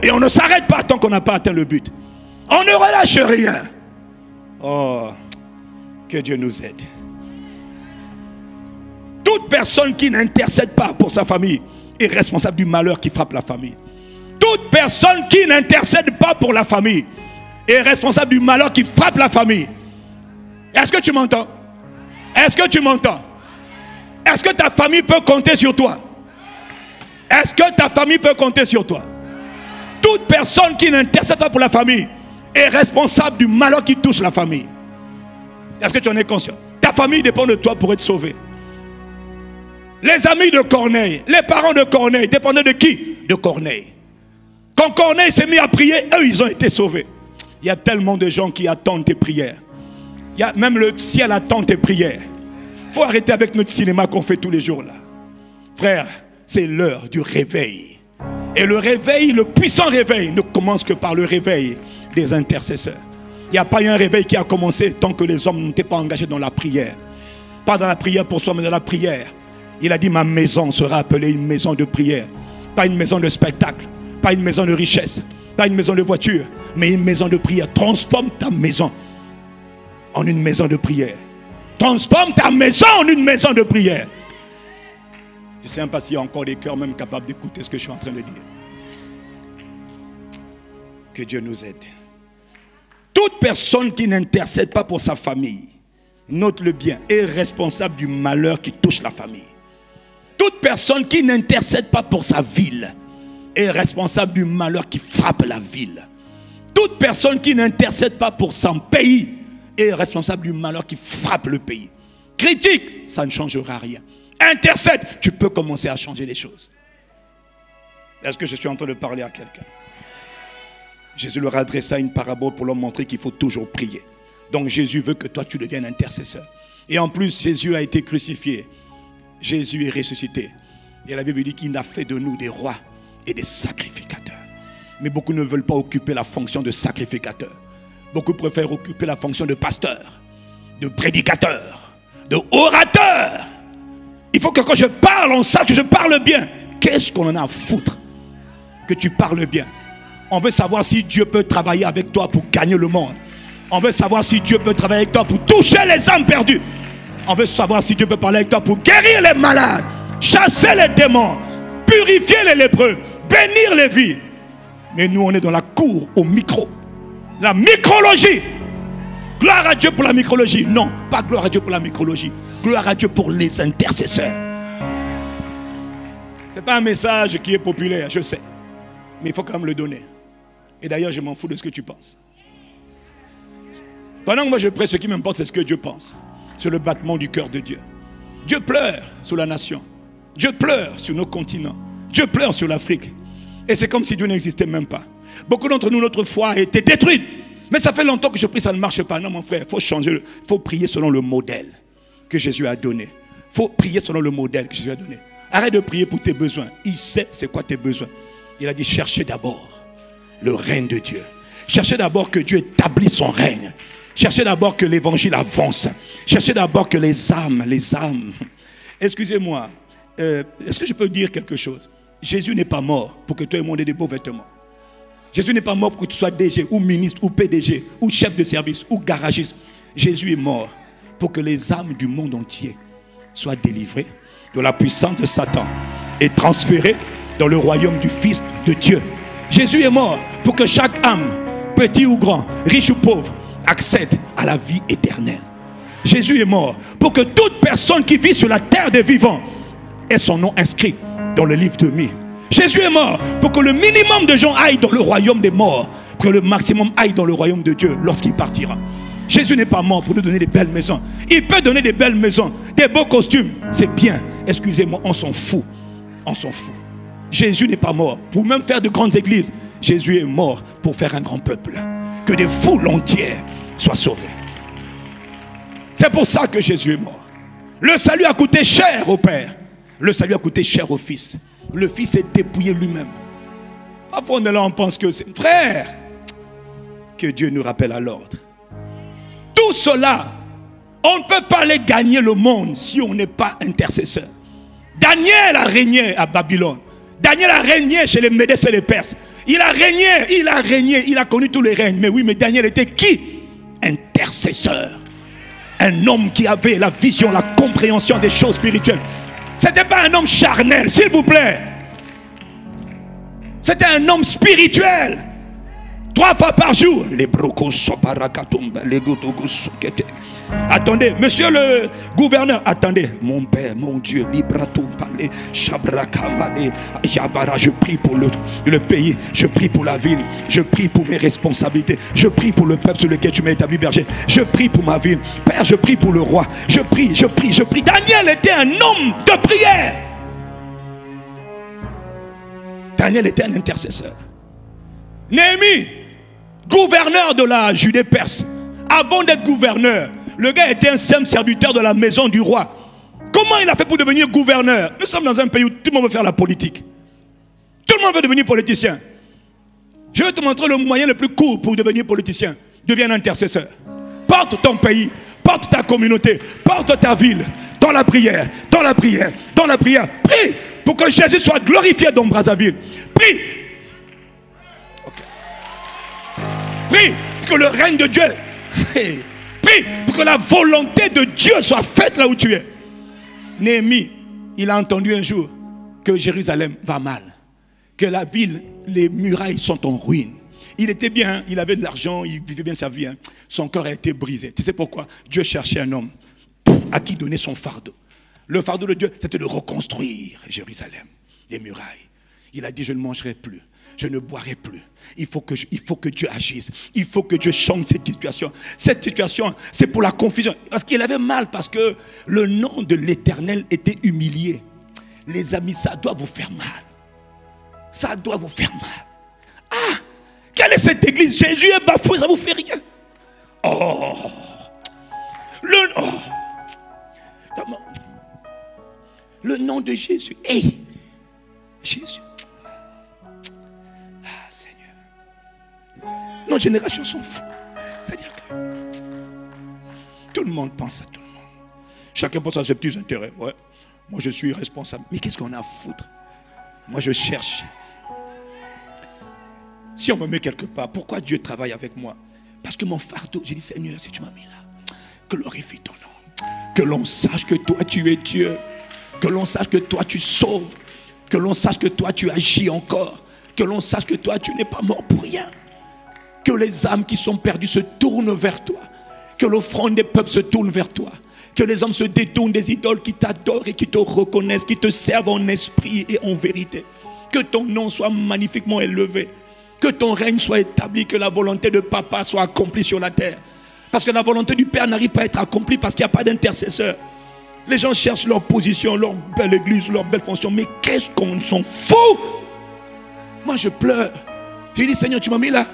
Et on ne s'arrête pas tant qu'on n'a pas atteint le but. On ne relâche rien. Oh, que Dieu nous aide. Toute personne qui n'intercède pas pour sa famille est responsable du malheur qui frappe la famille. Toute personne qui n'intercède pas pour la famille est responsable du malheur qui frappe la famille. Est-ce que tu m'entends? Est-ce que tu m'entends? Est-ce que ta famille peut compter sur toi? Est-ce que ta famille peut compter sur toi? Toute personne qui n'intercède pas pour la famille est responsable du malheur qui touche la famille. Est-ce que tu en es conscient? Ta famille dépend de toi pour être sauvée. Les amis de Corneille, les parents de Corneille dépendaient de qui? De Corneille. Quand Corneille s'est mis à prier, eux ils ont été sauvés. Il y a tellement de gens qui attendent tes prières. Il y a même le ciel attend tes prières. Il faut arrêter avec notre cinéma qu'on fait tous les jours là. Frère, c'est l'heure du réveil. Et le réveil, le puissant réveil ne commence que par le réveil des intercesseurs. Il n'y a pas eu un réveil qui a commencé tant que les hommes n'étaient pas engagés dans la prière. Pas dans la prière pour soi, mais dans la prière. Il a dit, ma maison sera appelée une maison de prière. Pas une maison de spectacle, pas une maison de richesse, pas une maison de voiture, mais une maison de prière. Transforme ta maison en une maison de prière. Transforme ta maison en une maison de prière. Je ne sais même pas s'il y a encore des cœurs même capables d'écouter ce que je suis en train de dire. Que Dieu nous aide. Toute personne qui n'intercède pas pour sa famille, note-le bien, est responsable du malheur qui touche la famille. Toute personne qui n'intercède pas pour sa ville est responsable du malheur qui frappe la ville. Toute personne qui n'intercède pas pour son pays est responsable du malheur qui frappe le pays. Critique, ça ne changera rien. Intercède, tu peux commencer à changer les choses. Est-ce que je suis en train de parler à quelqu'un? Jésus leur adressa une parabole pour leur montrer qu'il faut toujours prier. Donc Jésus veut que toi tu deviennes intercesseur. Et en plus, Jésus a été crucifié. Jésus est ressuscité. Et la Bible dit qu'il a fait de nous des rois et des sacrificateurs. Mais beaucoup ne veulent pas occuper la fonction de sacrificateur. Beaucoup préfèrent occuper la fonction de pasteur, de prédicateur, de orateur. Il faut que quand je parle, on sache que je parle bien. Qu'est-ce qu'on en a à foutre que tu parles bien? On veut savoir si Dieu peut travailler avec toi pour gagner le monde. On veut savoir si Dieu peut travailler avec toi pour toucher les âmes perdues. On veut savoir si Dieu peut parler avec toi pour guérir les malades, chasser les démons, purifier les lépreux, bénir les vies. Mais nous, on est dans la cour au micro. La micrologie. Gloire à Dieu pour la micrologie. Non, pas gloire à Dieu pour la micrologie. Gloire à Dieu pour les intercesseurs. Ce n'est pas un message qui est populaire, je sais. Mais il faut quand même le donner. Et d'ailleurs, je m'en fous de ce que tu penses. Pendant que moi je prie, ce qui m'importe, c'est ce que Dieu pense. Sur le battement du cœur de Dieu. Dieu pleure sur la nation. Dieu pleure sur nos continents. Dieu pleure sur l'Afrique. Et c'est comme si Dieu n'existait même pas. Beaucoup d'entre nous, notre foi a été détruite. Mais ça fait longtemps que je prie, ça ne marche pas. Non, mon frère, il faut changer. Il faut prier selon le modèle que Jésus a donné. Il faut prier selon le modèle que Jésus a donné. Arrête de prier pour tes besoins. Il sait c'est quoi tes besoins. Il a dit, cherchez d'abord le règne de Dieu. Cherchez d'abord que Dieu établisse son règne. Cherchez d'abord que l'évangile avance. Cherchez d'abord que les âmes. Excusez-moi, est-ce que je peux dire quelque chose? Jésus n'est pas mort pour que toi et moi on ait des beaux vêtements. Jésus n'est pas mort pour que tu sois DG, ou ministre, ou PDG, ou chef de service, ou garagiste. Jésus est mort pour que les âmes du monde entier soient délivrées de la puissance de Satan et transférées dans le royaume du Fils de Dieu. Jésus est mort pour que chaque âme, petit ou grand, riche ou pauvre, accède à la vie éternelle. Jésus est mort pour que toute personne qui vit sur la terre des vivants ait son nom inscrit dans le livre de vie. Jésus est mort pour que le minimum de gens aillent dans le royaume des morts, pour que le maximum aille dans le royaume de Dieu lorsqu'il partira. Jésus n'est pas mort pour nous donner des belles maisons. Il peut donner des belles maisons, des beaux costumes, c'est bien. Excusez-moi, on s'en fout. On s'en fout. Jésus n'est pas mort pour même faire de grandes églises. Jésus est mort pour faire un grand peuple. Que des foules entières soient sauvées. C'est pour ça que Jésus est mort. Le salut a coûté cher au Père. Le salut a coûté cher au Fils. Le Fils s'est dépouillé lui-même. Parfois on est là, on pense que c'est... Frère, que Dieu nous rappelle à l'ordre. Tout cela, on ne peut pas aller gagner le monde si on n'est pas intercesseur. Daniel a régné à Babylone. Daniel a régné chez les Médès et les Perses. Il a régné, il a connu tous les règnes. Mais oui, mais Daniel était qui? Intercesseur. Un homme qui avait la vision, la compréhension des choses spirituelles. C'était pas un homme charnel, s'il vous plaît. C'était un homme spirituel. 3 fois par jour. Attendez, monsieur le gouverneur, attendez. Mon père, mon Dieu, je prie pour le pays, je prie pour la ville, je prie pour mes responsabilités, je prie pour le peuple sur lequel tu m'as établi berger, je prie pour ma ville. Père, je prie pour le roi, je prie. Daniel était un homme de prière. Daniel était un intercesseur. Néhémie, gouverneur de la Judée perse. Avant d'être gouverneur, le gars était un simple serviteur de la maison du roi. Comment il a fait pour devenir gouverneur? Nous sommes dans un pays où tout le monde veut faire la politique. Tout le monde veut devenir politicien. Je vais te montrer le moyen le plus court pour devenir politicien. Deviens un intercesseur. Porte ton pays, porte ta communauté, porte ta ville dans la prière, dans la prière, dans la prière. Prie pour que Jésus soit glorifié dans Brazzaville. Prie. Okay. Prie pour que le règne de Dieu... Prie pour que la volonté de Dieu soit faite là où tu es. Néhémie, il a entendu un jour que Jérusalem va mal, que la ville, les murailles sont en ruine. Il était bien, il avait de l'argent, il vivait bien sa vie. Son cœur a été brisé. Tu sais pourquoi? Dieu cherchait un homme à qui donner son fardeau. Le fardeau de Dieu, c'était de reconstruire Jérusalem, les murailles. Il a dit, je ne mangerai plus, je ne boirai plus. Il faut que Dieu agisse. Il faut que Dieu change cette situation. Cette situation, c'est pour la confusion. Parce qu'il avait mal, parce que le nom de l'Éternel était humilié. Les amis, ça doit vous faire mal. Ça doit vous faire mal. Ah, quelle est cette église? Jésus est bafoué, ça vous fait rien. Oh, le nom de Jésus. Hey, Jésus. Nos générations sont fous. C'est-à-dire que tout le monde pense à tout le monde. Chacun pense à ses petits intérêts. Ouais. Moi, je suis responsable. Mais qu'est-ce qu'on a à foutre? Moi, je cherche. Si on me met quelque part, pourquoi Dieu travaille avec moi? Parce que mon fardeau, j'ai dit Seigneur, si tu m'as mis là, glorifie ton nom. Que l'on sache que toi tu es Dieu. Que l'on sache que toi tu sauves. Que l'on sache que toi tu agis encore. Que l'on sache que toi tu n'es pas mort pour rien. Que les âmes qui sont perdues se tournent vers toi. Que l'offrande des peuples se tourne vers toi. Que les hommes se détournent des idoles qui t'adorent et qui te reconnaissent, qui te servent en esprit et en vérité. Que ton nom soit magnifiquement élevé. Que ton règne soit établi, que la volonté de Papa soit accomplie sur la terre. Parce que la volonté du Père n'arrive pas à être accomplie parce qu'il n'y a pas d'intercesseur. Les gens cherchent leur position, leur belle église, leur belle fonction. Mais qu'est-ce qu'on s'en fout? Moi je pleure. J'ai dit Seigneur, tu m'as mis là.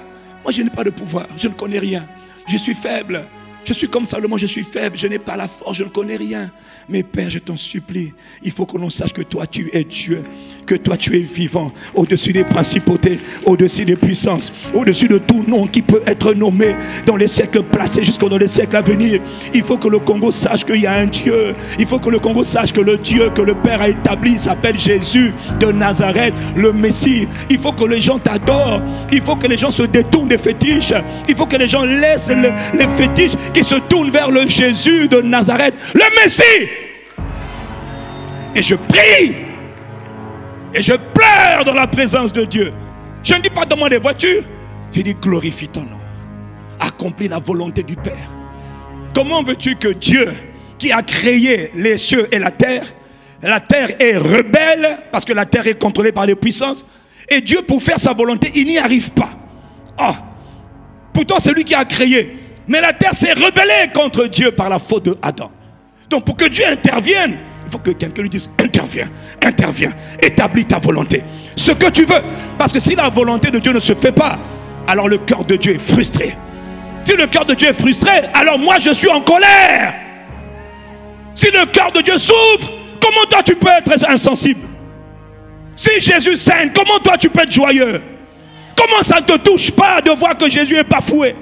Moi je n'ai pas de pouvoir, je ne connais rien. Je suis faible. Je suis comme Salomon, je suis faible, je n'ai pas la force, je ne connais rien. Mais Père, je t'en supplie, il faut que l'on sache que toi tu es Dieu, que toi tu es vivant, au-dessus des principautés, au-dessus des puissances, au-dessus de tout nom qui peut être nommé dans les siècles passés jusqu'au dans les siècles à venir. Il faut que le Congo sache qu'il y a un Dieu. Il faut que le Congo sache que le Dieu que le Père a établi s'appelle Jésus de Nazareth, le Messie. Il faut que les gens t'adorent. Il faut que les gens se détournent des fétiches. Il faut que les gens laissent les fétiches qui se tournent vers le Jésus de Nazareth, le Messie. Et je prie et je pleure dans la présence de Dieu. Je ne dis pas demande des voitures, je dis glorifie ton nom, accomplis la volonté du Père. Comment veux-tu que Dieu qui a créé les cieux et la terre est rebelle parce que la terre est contrôlée par les puissances, et Dieu pour faire sa volonté il n'y arrive pas. Oh, pourtant c'est lui qui a créé. Mais la terre s'est rebellée contre Dieu par la faute de Adam. Donc pour que Dieu intervienne, il faut que quelqu'un lui dise interviens, interviens, établis ta volonté. Ce que tu veux. Parce que si la volonté de Dieu ne se fait pas, alors le cœur de Dieu est frustré. Si le cœur de Dieu est frustré, alors moi je suis en colère. Si le cœur de Dieu souffre, comment toi tu peux être insensible? Si Jésus saigne, comment toi tu peux être joyeux? Comment ça ne te touche pas de voir que Jésus est bafoué?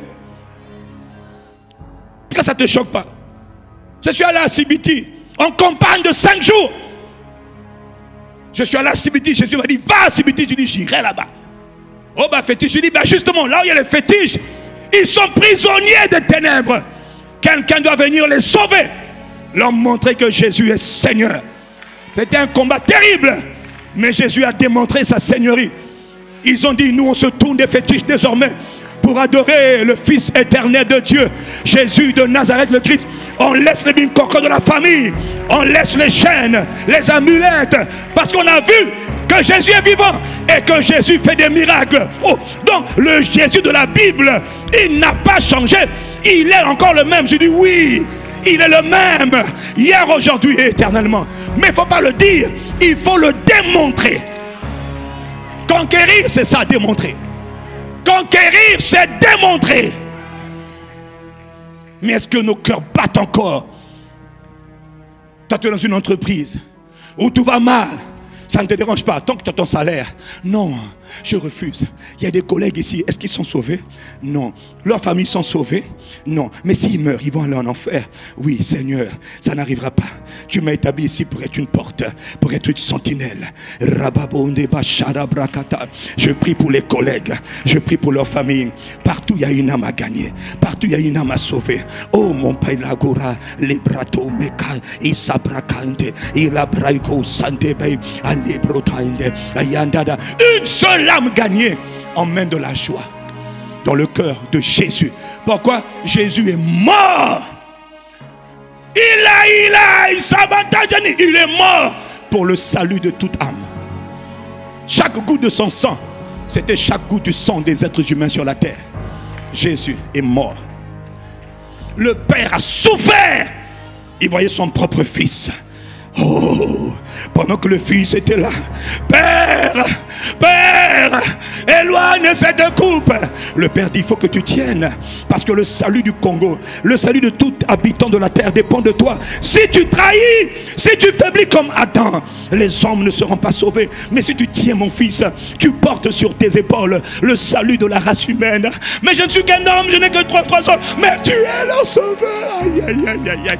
Pourquoi ça ne te choque pas? Je suis allé à Sibiti en campagne de 5 jours. Je suis allé à Sibiti, Jésus m'a dit va à Sibiti. Je dis j'irai là-bas. Oh bah fétiche, je dis bah justement là où il y a les fétiches, ils sont prisonniers des ténèbres. Quelqu'un doit venir les sauver, leur montrer que Jésus est Seigneur. C'était un combat terrible, mais Jésus a démontré sa seigneurie. Ils ont dit nous on se tourne des fétiches désormais pour adorer le Fils éternel de Dieu, Jésus de Nazareth le Christ. On laisse les bincocos de la famille, on laisse les chaînes, les amulettes, parce qu'on a vu que Jésus est vivant et que Jésus fait des miracles. Oh, donc le Jésus de la Bible, il n'a pas changé, il est encore le même. Je dis oui, il est le même, hier, aujourd'hui et éternellement. Mais il ne faut pas le dire, il faut le démontrer. Conquérir, c'est ça, démontrer. Conquérir, c'est démontrer. Mais est-ce que nos cœurs battent encore? Toi, tu es dans une entreprise où tout va mal. Ça ne te dérange pas tant que tu as ton salaire. Non, je refuse. Il y a des collègues ici, est-ce qu'ils sont sauvés? Non. Leurs familles sont sauvées? Non. Mais s'ils meurent, ils vont aller en enfer? Oui, Seigneur, ça n'arrivera pas. Tu m'as établi ici pour être une porte, pour être une sentinelle. Je prie pour les collègues, je prie pour leurs familles. Partout il y a une âme à gagner, partout il y a une âme à sauver. Oh mon Père Lagora, les brato meka, isabrakante, ilabraiko santebe, alebrotainde, ayandada. Une seule âme gagnée emmène de la joie dans le cœur de Jésus. Pourquoi? Jésus est mort. Il est mort pour le salut de toute âme. Chaque goutte de son sang, c'était chaque goutte du sang des êtres humains sur la terre. Jésus est mort. Le Père a souffert. Il voyait son propre fils. Oh, pendant que le fils était là, Père, Père, éloigne cette coupe. Le Père dit, il faut que tu tiennes, parce que le salut du Congo, le salut de tout habitant de la terre dépend de toi. Si tu trahis, si tu faiblis comme Adam, les hommes ne seront pas sauvés. Mais si tu tiens mon fils, tu portes sur tes épaules le salut de la race humaine. Mais je ne suis qu'un homme, je n'ai que 3 ans, mais tu es le sauveur. Aïe, aïe, aïe, aïe, aïe.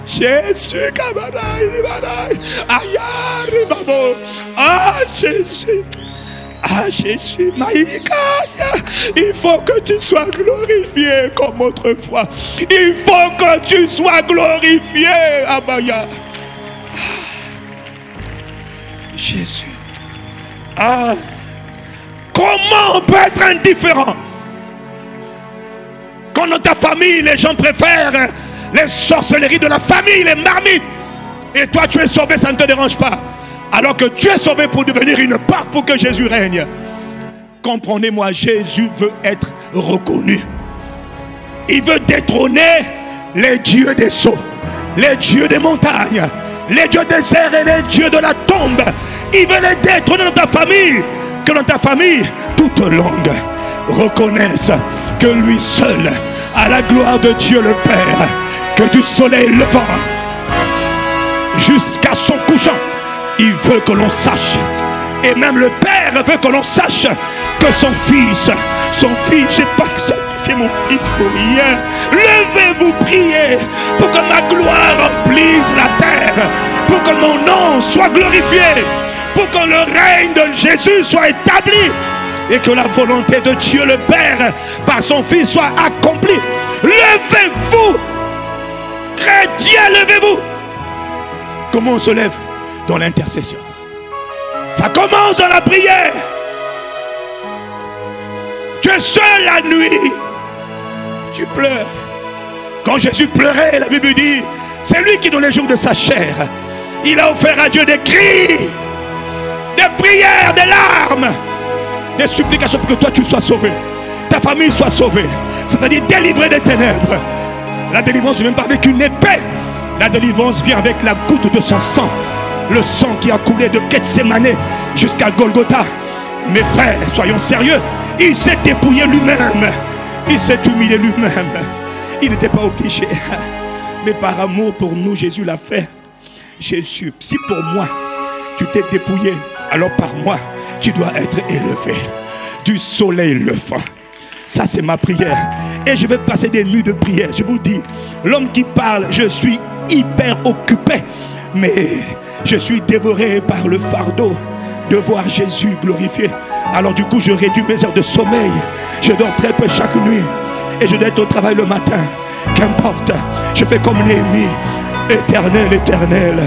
Jésus, kabadaï, badaï. Aïe, aïe, babo. Ah, Jésus. Ah Jésus, Maïkaya, il faut que tu sois glorifié comme autrefois. Il faut que tu sois glorifié, Abaya. Jésus. Ah, comment on peut être indifférent quand dans ta famille les gens préfèrent les sorcelleries de la famille, les marmites, et toi tu es sauvé, ça ne te dérange pas, alors que tu es sauvé pour devenir une part pour que Jésus règne. Comprenez-moi, Jésus veut être reconnu. Il veut détrôner les dieux des eaux, les dieux des montagnes, les dieux des airs et les dieux de la tombe. Il veut les détrôner dans ta famille. Que dans ta famille, toute langue reconnaisse que lui seul a la gloire de Dieu le Père. Que du soleil levant jusqu'à son couchant, il veut que l'on sache. Et même le Père veut que l'on sache que son fils, j'ai pas sacrifié mon fils pour rien. Levez-vous, priez pour que ma gloire remplisse la terre, pour que mon nom soit glorifié, pour que le règne de Jésus soit établi et que la volonté de Dieu le Père par son Fils soit accomplie. Levez-vous, chrétiens, levez-vous. Comment on se lève? Dans l'intercession. Ça commence dans la prière. Tu es seul la nuit, tu pleures. Quand Jésus pleurait, la Bible dit, c'est lui qui dans les jours de sa chair, il a offert à Dieu des cris, des prières, des larmes, des supplications pour que toi tu sois sauvé, ta famille soit sauvée, c'est-à-dire délivrée des ténèbres. La délivrance ne vient pas avec une épée, la délivrance vient avec la goutte de son sang, le sang qui a coulé de Gethsémané jusqu'à Golgotha. Mes frères, soyons sérieux, il s'est dépouillé lui-même, il s'est humilié lui-même, il n'était pas obligé, mais par amour pour nous, Jésus l'a fait. Jésus, si pour moi tu t'es dépouillé, alors par moi tu dois être élevé du soleil levant. Ça c'est ma prière, et je vais passer des nuits de prière. Je vous dis, l'homme qui parle, je suis hyper occupé, mais je suis dévoré par le fardeau de voir Jésus glorifié. Alors du coup je réduis mes heures de sommeil, je dors très peu chaque nuit, et je dois être au travail le matin. Qu'importe, je fais comme Néhémie. Éternel, éternel,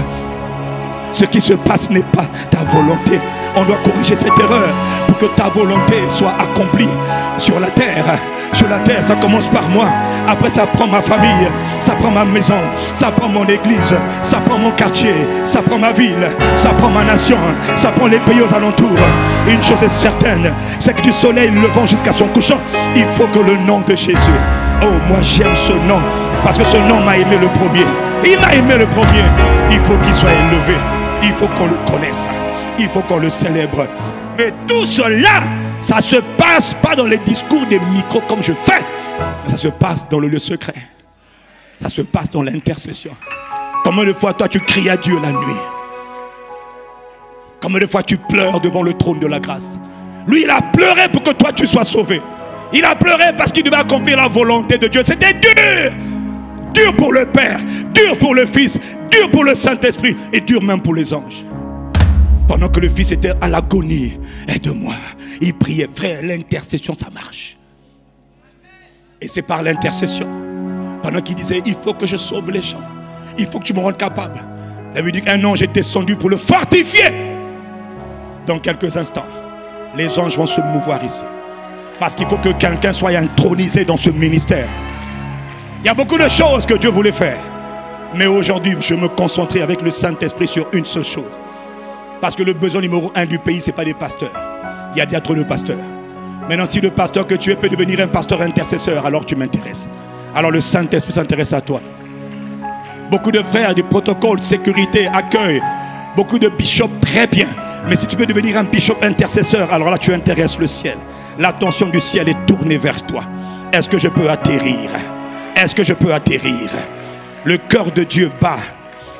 ce qui se passe n'est pas ta volonté. On doit corriger cette erreur pour que ta volonté soit accomplie sur la terre. Sur la terre, ça commence par moi. Après, ça prend ma famille, ça prend ma maison, ça prend mon église, ça prend mon quartier, ça prend ma ville, ça prend ma nation, ça prend les pays aux alentours. Une chose est certaine, c'est que du soleil levant jusqu'à son couchant, il faut que le nom de Jésus. Oh, moi j'aime ce nom, parce que ce nom m'a aimé le premier. Il m'a aimé le premier. Il faut qu'il soit élevé. Il faut qu'on le connaisse. Il faut qu'on le célèbre. Mais tout cela, ça ne se passe pas dans les discours des micros comme je fais. Ça se passe dans le lieu secret. Ça se passe dans l'intercession. Combien de fois toi tu cries à Dieu la nuit? Combien de fois tu pleures devant le trône de la grâce? Lui, il a pleuré pour que toi tu sois sauvé. Il a pleuré parce qu'il devait accomplir la volonté de Dieu. C'était dur. Dur pour le Père, dur pour le Fils, dur pour le Saint-Esprit et dur même pour les anges. Pendant que le Fils était à l'agonie, aide-moi, il priait. Frère, l'intercession, ça marche. Et c'est par l'intercession. Pendant qu'il disait, il faut que je sauve les gens, il faut que tu me rendes capable. La Bible dit qu'un ange est descendu pour le fortifier. Dans quelques instants, les anges vont se mouvoir ici. Parce qu'il faut que quelqu'un soit intronisé dans ce ministère. Il y a beaucoup de choses que Dieu voulait faire. Mais aujourd'hui, je me concentrais avec le Saint-Esprit sur une seule chose. Parce que le besoin numéro 1 du pays, ce n'est pas des pasteurs. Il y a déjà trop de pasteurs. Maintenant, si le pasteur que tu es peut devenir un pasteur intercesseur, alors tu m'intéresses. Alors le Saint-Esprit s'intéresse à toi. Beaucoup de frères du protocole, sécurité, accueil. Beaucoup de bishops, très bien. Mais si tu peux devenir un bishop intercesseur, alors là, tu intéresses le ciel. L'attention du ciel est tournée vers toi. Est-ce que je peux atterrir? Est-ce que je peux atterrir? Le cœur de Dieu bat,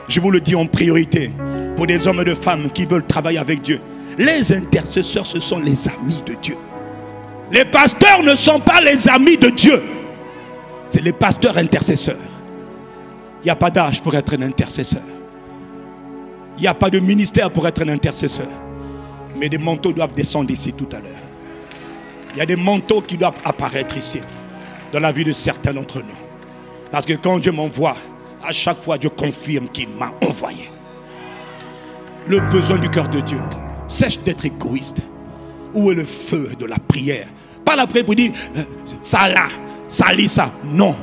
je vous le dis en priorité, pour des hommes et des femmes qui veulent travailler avec Dieu. Les intercesseurs, ce sont les amis de Dieu. Les pasteurs ne sont pas les amis de Dieu. C'est les pasteurs intercesseurs. Il n'y a pas d'âge pour être un intercesseur. Il n'y a pas de ministère pour être un intercesseur. Mais des manteaux doivent descendre ici tout à l'heure. Il y a des manteaux qui doivent apparaître ici, dans la vie de certains d'entre nous. Parce que quand Dieu m'envoie, à chaque fois Dieu confirme qu'il m'a envoyé. Le besoin du cœur de Dieu. Cesse d'être égoïste. Où est le feu de la prière? Pas la prière pour dire, ça là, ça lit ça. Non.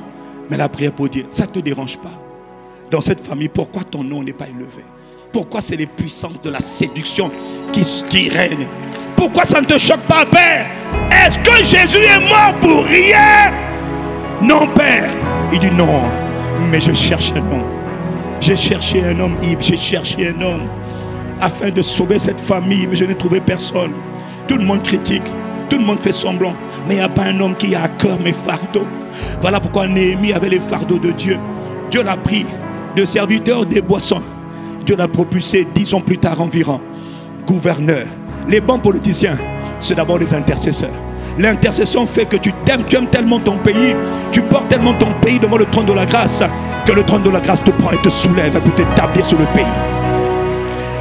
Mais la prière pour dire, ça ne te dérange pas. Dans cette famille, pourquoi ton nom n'est pas élevé? Pourquoi c'est les puissances de la séduction qui règnent? Pourquoi ça ne te choque pas, Père? Est-ce que Jésus est mort pour rien? Non, Père. Il dit non, mais je cherche un homme. J'ai cherché un homme, Yves, j'ai cherché un homme afin de sauver cette famille, mais je n'ai trouvé personne. Tout le monde critique, tout le monde fait semblant, mais il n'y a pas un homme qui a à cœur mes fardeaux. Voilà pourquoi Néhémie avait les fardeaux de Dieu. Dieu l'a pris de serviteur des boissons. Dieu l'a propulsé 10 ans plus tard environ gouverneur. Les bons politiciens, c'est d'abord des intercesseurs. L'intercession fait que tu aimes tellement ton pays, tu portes tellement ton pays devant le trône de la grâce, que le trône de la grâce te prend et te soulève pour t'établir sur le pays.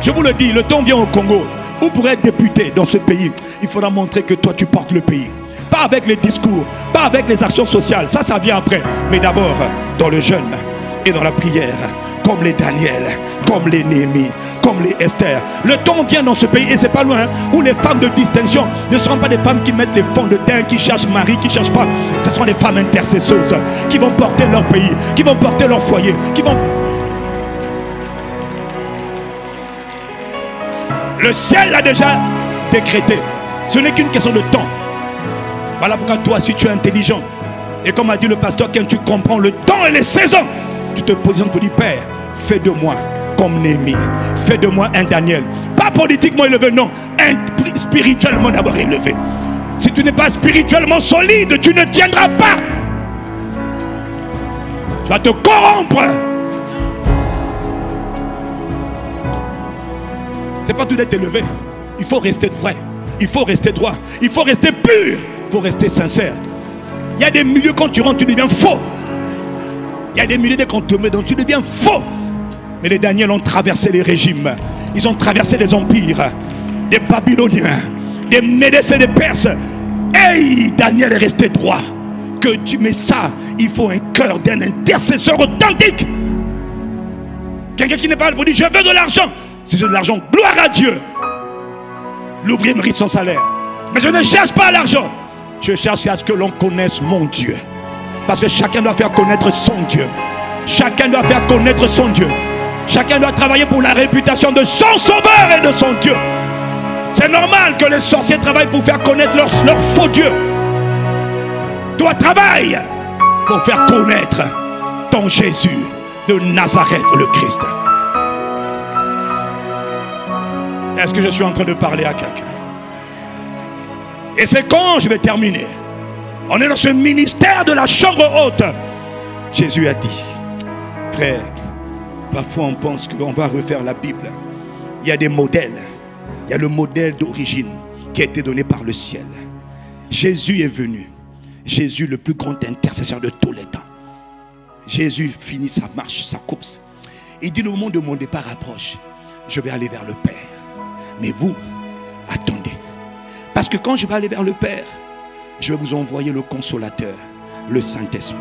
Je vous le dis, le temps vient au Congo où pour être député dans ce pays, il faudra montrer que toi tu portes le pays. Pas avec les discours, pas avec les actions sociales, ça vient après. Mais d'abord dans le jeûne et dans la prière, comme les Daniel, comme les Néhémie, comme les Esther. Le temps vient dans ce pays, et c'est pas loin, où les femmes de distinction ne seront pas des femmes qui mettent les fonds de teint, qui cherchent mari, qui cherchent femme. Ce seront des femmes intercesseuses qui vont porter leur pays, qui vont porter leur foyer, qui vont... Le ciel l'a déjà décrété. Ce n'est qu'une question de temps. Voilà pourquoi toi, si tu es intelligent, et comme a dit le pasteur, quand tu comprends le temps et les saisons, tu te positionnes pour dire, Père, fais de moi comme Néhémie, fais de moi un Daniel. Pas politiquement élevé, non, spirituellement d'abord élevé. Si tu n'es pas spirituellement solide, tu ne tiendras pas. Tu vas te corrompre. C'est pas tout d'être élevé. Il faut rester vrai. Il faut rester droit. Il faut rester pur. Il faut rester sincère. Il y a des milieux, quand tu rentres, tu deviens faux. Il y a des milieux, quand tu te mets, donc tu deviens faux. Mais les Daniel ont traversé les régimes. Ils ont traversé les empires. Des Babyloniens, des Médès et des Perses. Hey, Daniel est resté droit. Que tu mets ça, il faut un cœur d'un intercesseur authentique. Quelqu'un qui n'est pas là pour dire, je veux de l'argent. Si je veux de l'argent, gloire à Dieu. L'ouvrier mérite son salaire. Mais je ne cherche pas l'argent. Je cherche à ce que l'on connaisse mon Dieu. Parce que chacun doit faire connaître son Dieu. Chacun doit faire connaître son Dieu. Chacun doit travailler pour la réputation de son sauveur et de son Dieu. C'est normal que les sorciers travaillent pour faire connaître leur faux Dieu. Toi, travaille pour faire connaître ton Jésus de Nazareth, le Christ. Est-ce que je suis en train de parler à quelqu'un? Et c'est quand je vais terminer. On est dans ce ministère de la chambre haute. Jésus a dit, frère, parfois on pense qu'on va refaire la Bible. Il y a des modèles. Il y a le modèle d'origine qui a été donné par le ciel. Jésus est venu. Jésus, le plus grand intercesseur de tous les temps. Jésus finit sa marche, sa course. Il dit, le moment de mon départ approche. Je vais aller vers le Père. Mais vous, attendez. Parce que quand je vais aller vers le Père, je vais vous envoyer le consolateur, le Saint-Esprit.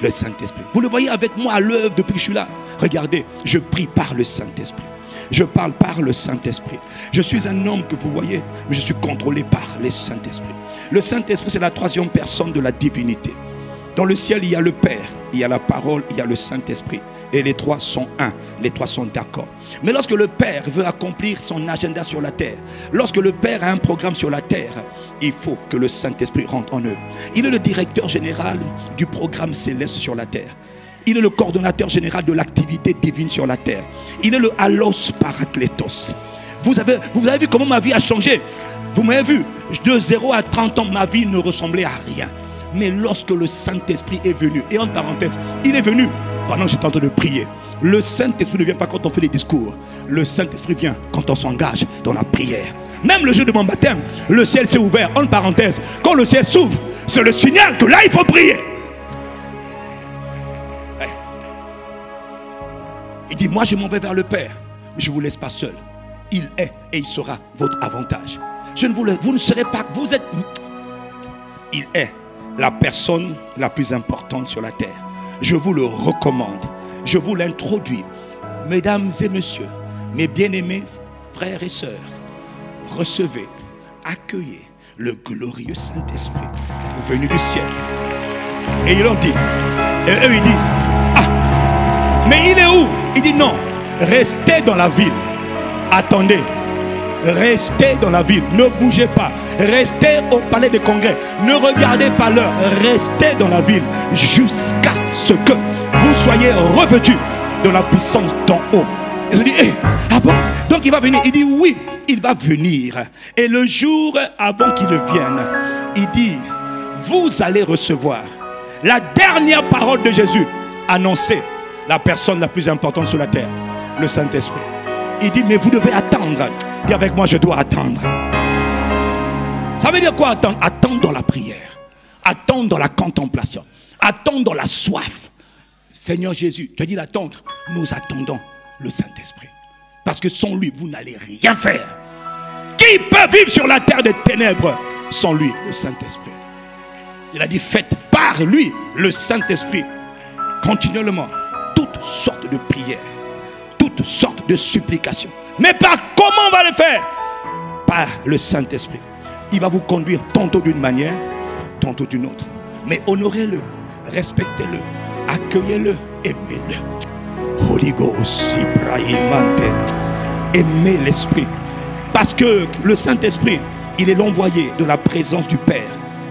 Le Saint-Esprit. Vous le voyez avec moi à l'œuvre depuis que je suis là. Regardez, je prie par le Saint-Esprit. Je parle par le Saint-Esprit. Je suis un homme que vous voyez, mais je suis contrôlé par le Saint-Esprit. Le Saint-Esprit, c'est la troisième personne de la divinité. Dans le ciel, il y a le Père, il y a la parole, il y a le Saint-Esprit. Et les trois sont un, les trois sont d'accord. Mais lorsque le Père veut accomplir son agenda sur la terre, lorsque le Père a un programme sur la terre, il faut que le Saint-Esprit rentre en œuvre. Il est le directeur général du programme céleste sur la terre. Il est le coordonnateur général de l'activité divine sur la terre. Il est le Allos Parakletos. Vous avez vu comment ma vie a changé. Vous m'avez vu, de 0 à 30 ans, ma vie ne ressemblait à rien. Mais lorsque le Saint-Esprit est venu, et en parenthèse, il est venu pendant que j'étais en train de prier. Le Saint-Esprit ne vient pas quand on fait des discours. Le Saint-Esprit vient quand on s'engage dans la prière. Même le jour de mon baptême, le ciel s'est ouvert. En parenthèse, quand le ciel s'ouvre, c'est le signal que là, il faut prier. Il dit, moi je m'en vais vers le Père, mais je ne vous laisse pas seul. il est et il sera votre avantage. Vous ne serez pas, vous êtes... Il est la personne la plus importante sur la terre. Je vous le recommande. Je vous l'introduis. Mesdames et messieurs, mes bien-aimés frères et sœurs, recevez, accueillez le glorieux Saint-Esprit venu du ciel. Et il leur dit, et eux ils disent, ah, mais il est où? Il dit non, restez dans la ville. Attendez, restez dans la ville, ne bougez pas. Restez au palais des congrès, ne regardez pas l'heure. Restez dans la ville jusqu'à ce que vous soyez revêtus de la puissance d'en haut. Ils ont dit, ah bon? Donc il va venir. Il dit oui, il va venir. Et le jour avant qu'il vienne, il dit, vous allez recevoir la dernière parole de Jésus annoncée, la personne la plus importante sur la terre, le Saint-Esprit. Il dit, mais vous devez attendre. Dis avec moi, je dois attendre. Ça veut dire quoi attendre? Attendre dans la prière, attendre dans la contemplation, attendre dans la soif. Seigneur Jésus, tu as dit d'attendre. Nous attendons le Saint-Esprit. Parce que sans lui, vous n'allez rien faire. Qui peut vivre sur la terre des ténèbres sans lui, le Saint-Esprit? Il a dit, faites par lui, le Saint-Esprit, continuellement, toutes sortes de prières, toutes sortes de supplications. Mais par comment on va le faire? Par le Saint-Esprit. Il va vous conduire tantôt d'une manière, tantôt d'une autre. Mais honorez-le, respectez-le, accueillez-le, aimez-le. Holy Ghost, aimez l'Esprit. Parce que le Saint-Esprit, il est l'envoyé de la présence du Père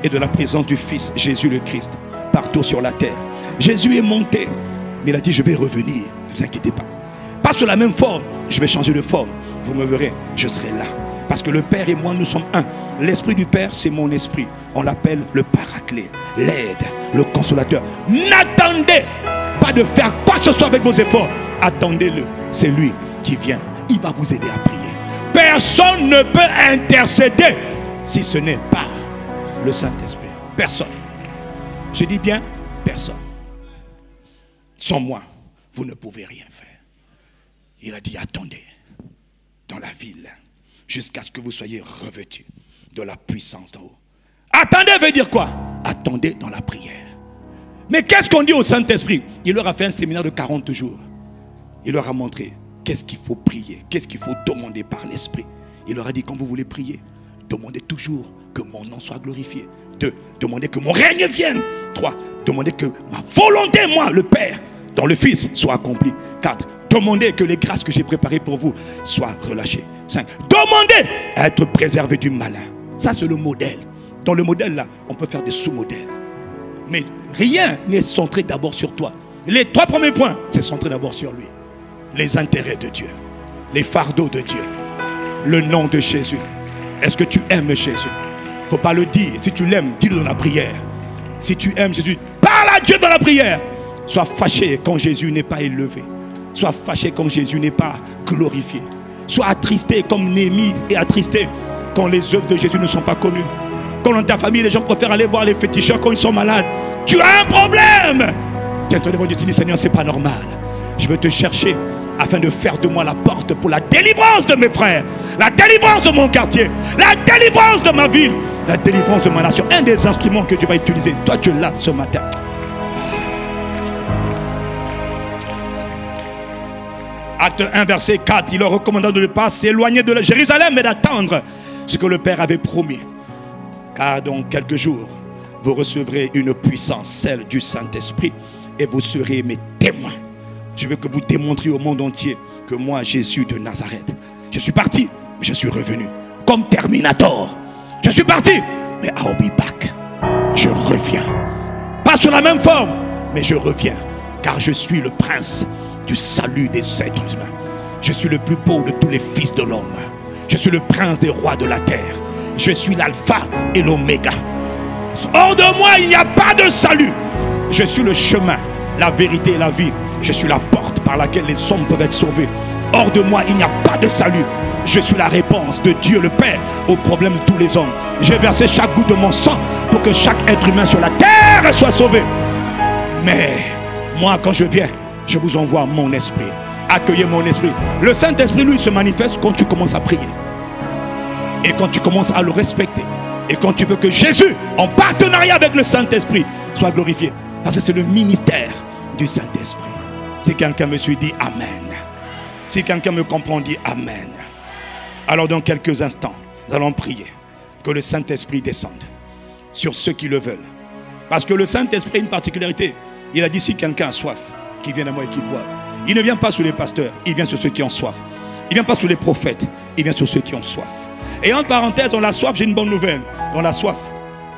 et de la présence du Fils, Jésus le Christ, partout sur la terre. Jésus est monté, mais il a dit, je vais revenir, ne vous inquiétez pas. Pas sur la même forme, je vais changer de forme. Vous me verrez, je serai là. Parce que le Père et moi, nous sommes un. L'Esprit du Père, c'est mon esprit. On l'appelle le Paraclet, l'aide, le consolateur. N'attendez pas de faire quoi que ce soit avec vos efforts. Attendez-le. C'est lui qui vient. Il va vous aider à prier. Personne ne peut intercéder si ce n'est par le Saint-Esprit. Personne. Je dis bien personne. Sans moi, vous ne pouvez rien faire. Il a dit, attendez dans la ville jusqu'à ce que vous soyez revêtus de la puissance d'en haut. Attendez veut dire quoi? Attendez dans la prière. Mais qu'est-ce qu'on dit au Saint-Esprit? Il leur a fait un séminaire de 40 jours. Il leur a montré qu'est-ce qu'il faut prier, qu'est-ce qu'il faut demander par l'Esprit. Il leur a dit, quand vous voulez prier, demandez toujours que mon nom soit glorifié. 2, demandez que mon règne vienne. 3, demandez que ma volonté, moi, le Père, dans le Fils, soit accomplie. 4, demandez que les grâces que j'ai préparées pour vous soient relâchées. 5, demandez à être préservé du malin. Ça, c'est le modèle. Dans le modèle, là, on peut faire des sous-modèles. Mais rien n'est centré d'abord sur toi. Les 3 premiers points, c'est centré d'abord sur lui. Les intérêts de Dieu, les fardeaux de Dieu, le nom de Jésus. Est-ce que tu aimes Jésus? Il ne faut pas le dire. Si tu l'aimes, dis-le dans la prière. Si tu aimes Jésus, parle à Dieu dans la prière. Sois fâché quand Jésus n'est pas élevé. Sois fâché quand Jésus n'est pas glorifié. Sois attristé comme Néhémie est attristé quand les œuvres de Jésus ne sont pas connues. Quand dans ta famille, les gens préfèrent aller voir les féticheurs quand ils sont malades. Tu as un problème. Tiens-toi devant Dieu, tu dis, Seigneur, c'est pas normal. Je veux te chercher afin de faire de moi la porte pour la délivrance de mes frères, la délivrance de mon quartier, la délivrance de ma ville, la délivrance de ma nation. Un des instruments que Dieu va utiliser, toi tu l'as ce matin. Acte 1, verset 4, il leur recommanda de ne pas s'éloigner de Jérusalem, mais d'attendre ce que le Père avait promis. Car dans quelques jours, vous recevrez une puissance, celle du Saint-Esprit, et vous serez mes témoins. Je veux que vous démontriez au monde entier que moi, Jésus de Nazareth, je suis parti, mais je suis revenu. Comme Terminator. Je suis parti, mais I'll be back. Je reviens. Pas sur la même forme, mais je reviens. Car je suis le prince du salut des êtres humains. Je suis le plus beau de tous les fils de l'homme. Je suis le prince des rois de la terre. Je suis l'alpha et l'oméga. Hors de moi, il n'y a pas de salut. Je suis le chemin, la vérité et la vie. Je suis la porte par laquelle les hommes peuvent être sauvés. Hors de moi, il n'y a pas de salut. Je suis la réponse de Dieu le Père aux problèmes de tous les hommes. J'ai versé chaque goutte de mon sang pour que chaque être humain sur la terre soit sauvé. Mais moi, quand je viens, je vous envoie mon esprit. accueillez mon esprit. Le Saint-Esprit, lui, se manifeste quand tu commences à prier. Et quand tu commences à le respecter. Et quand tu veux que Jésus, en partenariat avec le Saint-Esprit, soit glorifié. Parce que c'est le ministère du Saint-Esprit. Si quelqu'un me suit, dit Amen. Si quelqu'un me comprend, dit Amen. Alors dans quelques instants, nous allons prier que le Saint-Esprit descende sur ceux qui le veulent. Parce que le Saint-Esprit a une particularité. Il a dit si quelqu'un a soif, qu'il vienne à moi et qu'il boive. Il ne vient pas sur les pasteurs, il vient sur ceux qui ont soif. Il ne vient pas sur les prophètes, il vient sur ceux qui ont soif. Et en parenthèse, dans la soif, j'ai une bonne nouvelle. Dans la soif,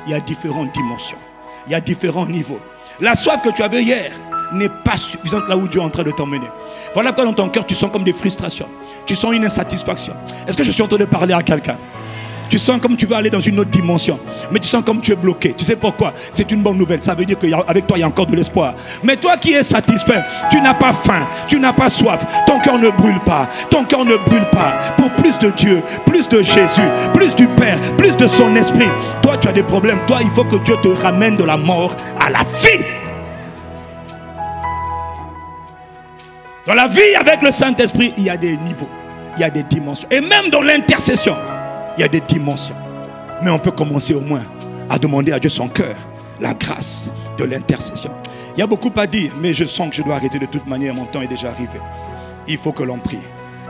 il y a différentes dimensions. Il y a différents niveaux. La soif que tu avais hier n'est pas suffisante là où Dieu est en train de t'emmener. Voilà pourquoi dans ton cœur, tu sens comme des frustrations. Tu sens une insatisfaction. Est-ce que je suis en train de parler à quelqu'un? Tu sens comme tu veux aller dans une autre dimension. Mais tu sens comme tu es bloqué. Tu sais pourquoi? C'est une bonne nouvelle. Ça veut dire qu'avec toi, il y a encore de l'espoir. Mais toi qui es satisfait, tu n'as pas faim, tu n'as pas soif. Ton cœur ne brûle pas. Ton cœur ne brûle pas. Pour plus de Dieu, plus de Jésus, plus du Père, plus de son esprit. Toi, tu as des problèmes. Toi, il faut que Dieu te ramène de la mort à la vie. Dans la vie avec le Saint-Esprit, il y a des niveaux. Il y a des dimensions. Et même dans l'intercession, il y a des dimensions. Mais on peut commencer au moins à demander à Dieu son cœur, la grâce de l'intercession. Il y a beaucoup à dire, mais je sens que je dois arrêter de toute manière. Mon temps est déjà arrivé. Il faut que l'on prie.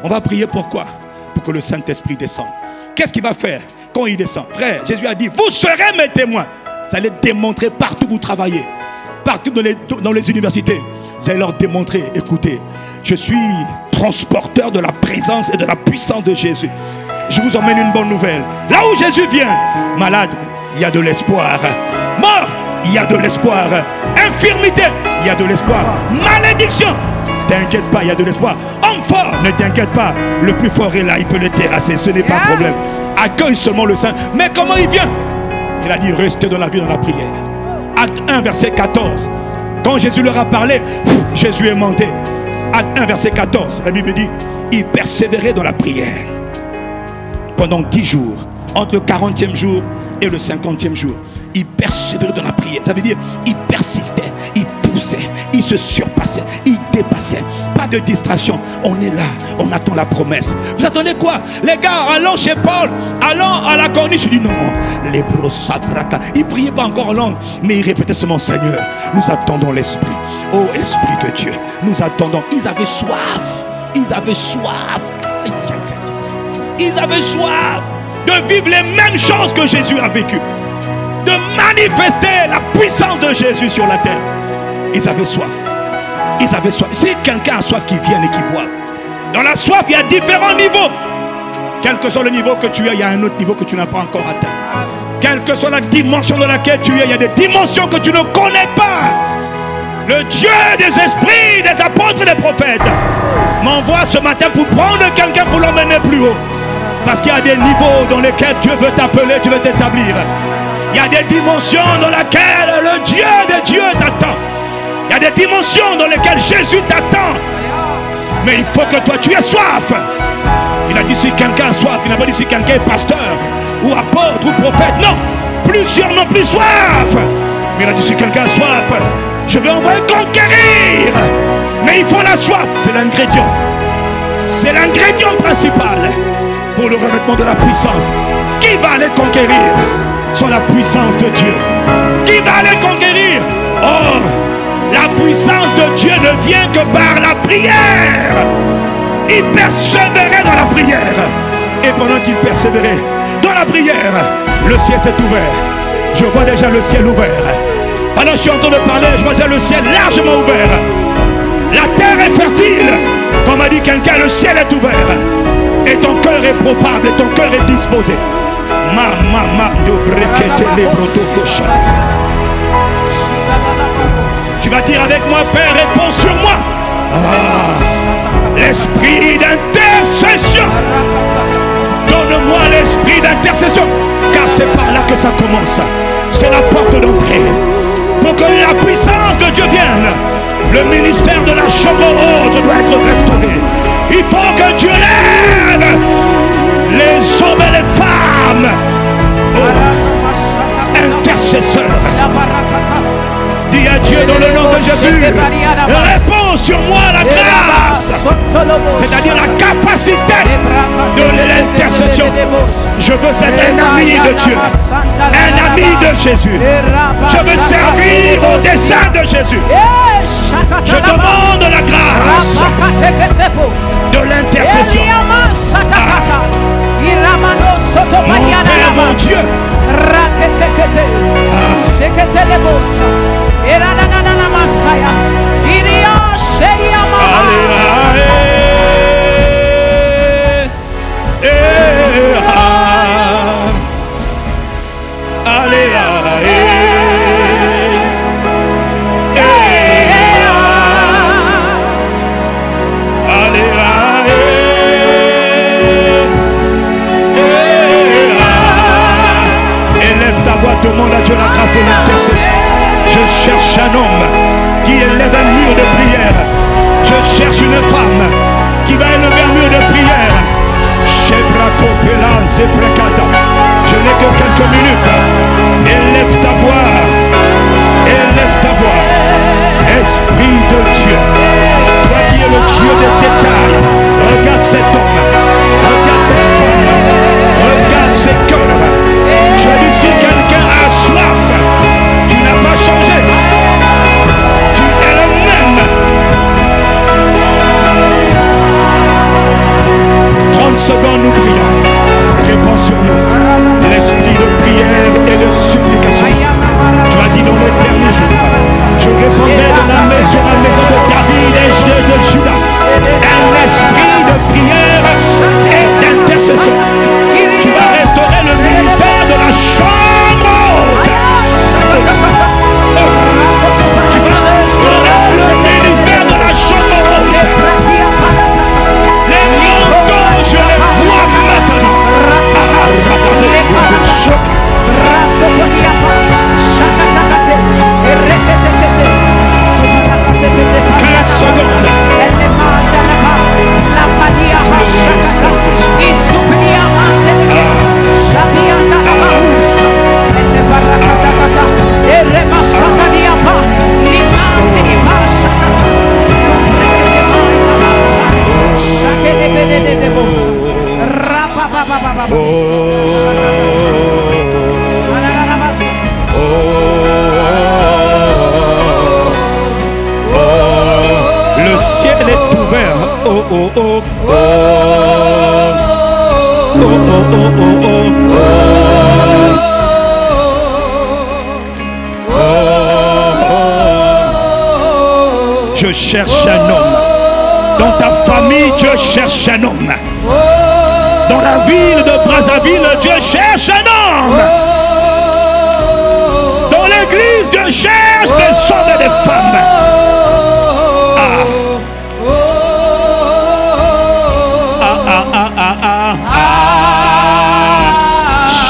On va prier pourquoi? Pour que le Saint-Esprit descende. Qu'est-ce qu'il va faire quand il descend? Frère, Jésus a dit, vous serez mes témoins. Vous allez démontrer partout où vous travaillez. Partout dans les universités. Vous allez leur démontrer, écoutez, je suis transporteur de la présence et de la puissance de Jésus. Je vous emmène une bonne nouvelle. Là où Jésus vient, malade, il y a de l'espoir. Mort, il y a de l'espoir. Infirmité, il y a de l'espoir. Malédiction, t'inquiète pas, il y a de l'espoir. Homme fort, ne t'inquiète pas. Le plus fort est là, il peut le terrasser, ce n'est pas un problème. Accueille seulement le Saint. Mais comment il vient? Il a dit, restez dans la vie, dans la prière. Acte 1, verset 14. Quand Jésus leur a parlé, Jésus est monté. Acte 1, verset 14, la Bible dit, il persévérait dans la prière. Pendant 10 jours, entre le 40e jour et le 50e jour, il persévérait dans la prière. Ça veut dire, il persistait, il poussait, il se surpassait, il dépassait. Pas de distraction. On est là, on attend la promesse. Vous attendez quoi? Les gars, allons chez Paul, allons à la corniche. Il dit non, les brosabraka. Il ne priait pas encore en langue, mais il répétait seulement, Seigneur, nous attendons l'Esprit. Oh Esprit de Dieu, nous attendons. Ils avaient soif. Ils avaient soif. Ils avaient soif de vivre les mêmes choses que Jésus a vécues. De manifester la puissance de Jésus sur la terre. Ils avaient soif. Ils avaient soif. Si quelqu'un a soif, qu'il vienne et qu'il boive. Dans la soif, il y a différents niveaux. Quel que soit le niveau que tu as, il y a un autre niveau que tu n'as pas encore atteint. Quelle que soit la dimension dans laquelle tu es, il y a des dimensions que tu ne connais pas. Le Dieu des esprits, des apôtres et des prophètes m'envoie ce matin pour prendre quelqu'un pour l'emmener plus haut. Parce qu'il y a des niveaux dans lesquels Dieu veut t'appeler, Dieu veut t'établir. Il y a des dimensions dans lesquelles le Dieu des dieux t'attend. Il y a des dimensions dans lesquelles Jésus t'attend. Mais il faut que toi tu aies soif. Il a dit si quelqu'un a soif. Il n'a pas dit si quelqu'un est pasteur ou apôtre ou prophète. Non, plusieurs n'ont plus soif. Mais il a dit si quelqu'un a soif, je vais envoyer conquérir. Mais il faut la soif. C'est l'ingrédient. C'est l'ingrédient principal pour le revêtement de la puissance. Qui va aller conquérir? Sur la puissance de Dieu. Qui va aller conquérir? Or, la puissance de Dieu ne vient que par la prière. Il persévérait dans la prière. Et pendant qu'il persévérait dans la prière, le ciel s'est ouvert. Je vois déjà le ciel ouvert. Pendant que je suis en train de parler, je vois déjà le ciel largement ouvert. La terre est fertile. Comme a dit quelqu'un, le ciel est ouvert. Et ton cœur est probable, et ton cœur est disposé. Tu vas dire avec moi, Père, réponds sur moi. L'esprit d'intercession. Donne-moi l'esprit d'intercession. Car c'est par là que ça commence. C'est la porte d'entrée. Pour que la puissance de Dieu vienne, le ministère de la chambre haute doit être restauré. Il faut que Dieu lève les hommes et les femmes. Oh, intercesseurs. Dis à Dieu dans le nom de Jésus, réponds sur moi la grâce. c'est-à-dire la capacité de l'intercession. Je veux être un ami de Dieu, un ami de Jésus. Je veux servir au dessein de Jésus. Je demande la grâce de l'intercession. Mon Père, mon Dieu. Demande à Dieu la grâce de l'intercession. Je cherche un homme qui élève un mur de prière. Je cherche une femme qui va élever un mur de prière. Je n'ai que quelques minutes. Élève ta voix. Élève ta voix. Esprit de Dieu. Toi qui es le Dieu des détails. Regarde cet homme. Regarde cette femme. Regarde ces cœurs. Tu as dit si quelqu'un a soif, tu n'as pas changé. Tu es le même. 30 secondes, nous prions. Réponds sur nous. L'esprit de prière et de supplication. Tu as dit dans les derniers jours, je répondrai de la maison de David et de Judas. Un esprit de prière et d'intercession. Tu vas restaurer le ministère de la chambre haute. Tu vas restaurer le ministère de la chambre haute. Les montants, je les vois maintenant. Le ciel est ouvert. Oh oh oh oh. Oh oh oh oh oh. Je cherche un homme. Dans ta famille, Dieu cherche un homme. Dans la ville de Brazzaville, Dieu cherche un homme. Dans l'église, Dieu cherche des hommes et des femmes.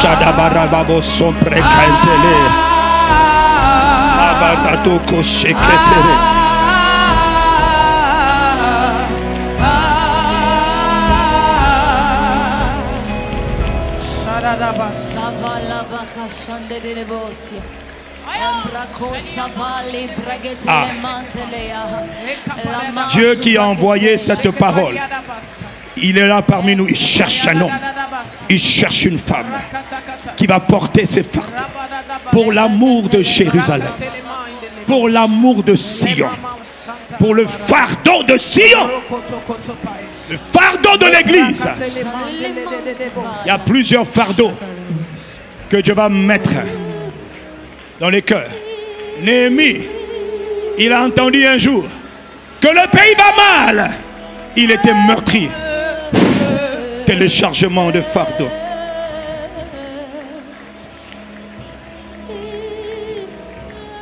Shadabarababo son prekantele. Abaratoko sheketere. Dieu qui a envoyé cette parole, il est là parmi nous. Il cherche un homme, il cherche une femme qui va porter ses fardeaux pour l'amour de Jérusalem, pour l'amour de Sion, pour le fardeau de Sion, le fardeau de l'église. Il y a plusieurs fardeaux que Dieu va mettre dans les cœurs. Néhémie, il a entendu un jour que le pays va mal. Il était meurtri. Téléchargement de fardeau.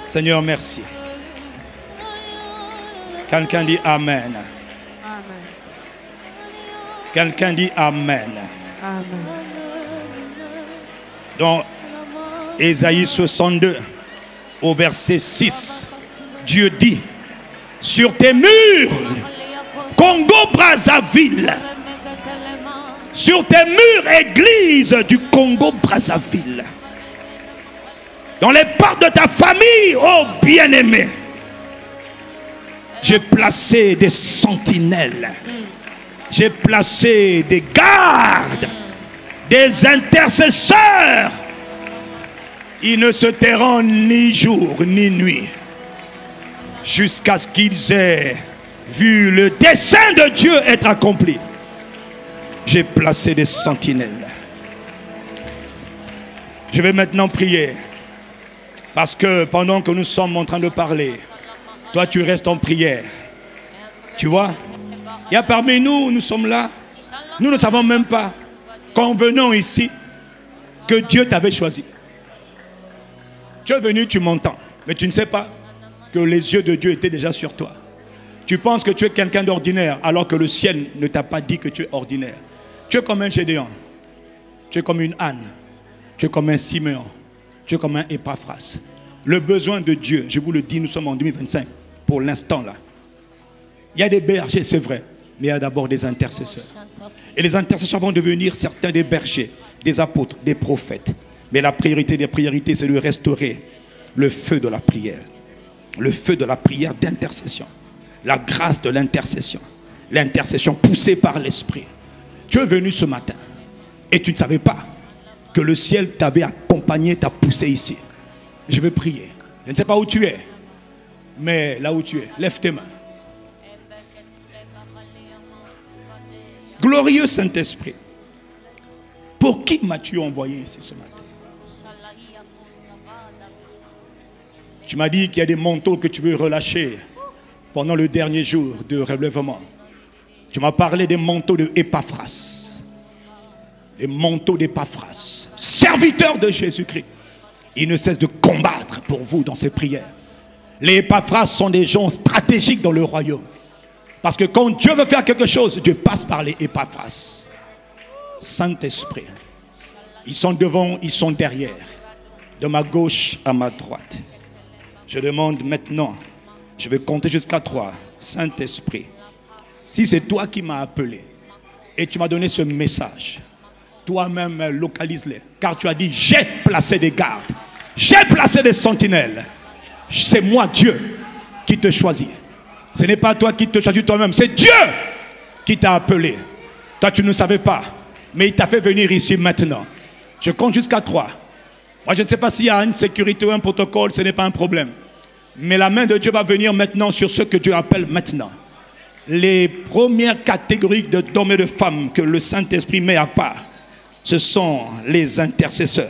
Seigneur, merci. Quelqu'un dit Amen. Quelqu'un dit Amen. Amen. Dans Ésaïe 62, au verset 6, Dieu dit, sur tes murs, Congo-Brazzaville, sur tes murs, église du Congo-Brazzaville, dans les portes de ta famille, ô bien-aimé, J'ai placé des sentinelles. J'ai placé des gardes, des intercesseurs. Ils ne se tairont ni jour ni nuit jusqu'à ce qu'ils aient vu le dessein de Dieu être accompli. J'ai placé des sentinelles. Je vais maintenant prier. Parce que pendant que nous sommes en train de parler, toi tu restes en prière. Tu vois? Il y a parmi nous, nous sommes là. Nous ne savons même pas qu'en venant ici, que Dieu t'avait choisi. Tu es venu, tu m'entends. Mais tu ne sais pas que les yeux de Dieu étaient déjà sur toi. Tu penses que tu es quelqu'un d'ordinaire alors que le ciel ne t'a pas dit que tu es ordinaire. Tu es comme un Gédéon. Tu es comme une Anne. Tu es comme un Siméon. Tu es comme un Épaphras. Le besoin de Dieu, je vous le dis, nous sommes en 2025. Pour l'instant là. Il y a des bergers, c'est vrai. Mais il y a d'abord des intercesseurs. Et les intercesseurs vont devenir certains des bergers, des apôtres, des prophètes. Mais la priorité des priorités, c'est de restaurer le feu de la prière. Le feu de la prière d'intercession. La grâce de l'intercession. L'intercession poussée par l'Esprit. Tu es venu ce matin et tu ne savais pas que le ciel t'avait accompagné, t'a poussé ici. Je vais prier. Je ne sais pas où tu es, mais là où tu es, lève tes mains. Glorieux Saint-Esprit, pour qui m'as-tu envoyé ici ce matin? Tu m'as dit qu'il y a des manteaux que tu veux relâcher pendant le dernier jour de relèvement. Tu m'as parlé des manteaux de Épaphras. Les manteaux d'Épaphras, serviteurs de Jésus-Christ. Ils ne cessent de combattre pour vous dans ces prières. Les Épaphras sont des gens stratégiques dans le royaume. Parce que quand Dieu veut faire quelque chose, Dieu passe par les Épaphras. Saint-Esprit, ils sont devant, ils sont derrière. De ma gauche à ma droite. Je demande maintenant, je vais compter jusqu'à 3. Saint-Esprit, si c'est toi qui m'as appelé et tu m'as donné ce message, toi-même localise-les. Car tu as dit, j'ai placé des gardes. J'ai placé des sentinelles. C'est moi, Dieu, qui te choisis. Ce n'est pas toi qui te choisis toi-même. C'est Dieu qui t'a appelé. Toi, tu ne savais pas. Mais il t'a fait venir ici maintenant. Je compte jusqu'à 3. Moi, je ne sais pas s'il y a une sécurité ou un protocole. Ce n'est pas un problème. Mais la main de Dieu va venir maintenant sur ceux que Dieu appelle maintenant. Les premières catégories d'hommes et de femmes que le Saint-Esprit met à part, ce sont les intercesseurs.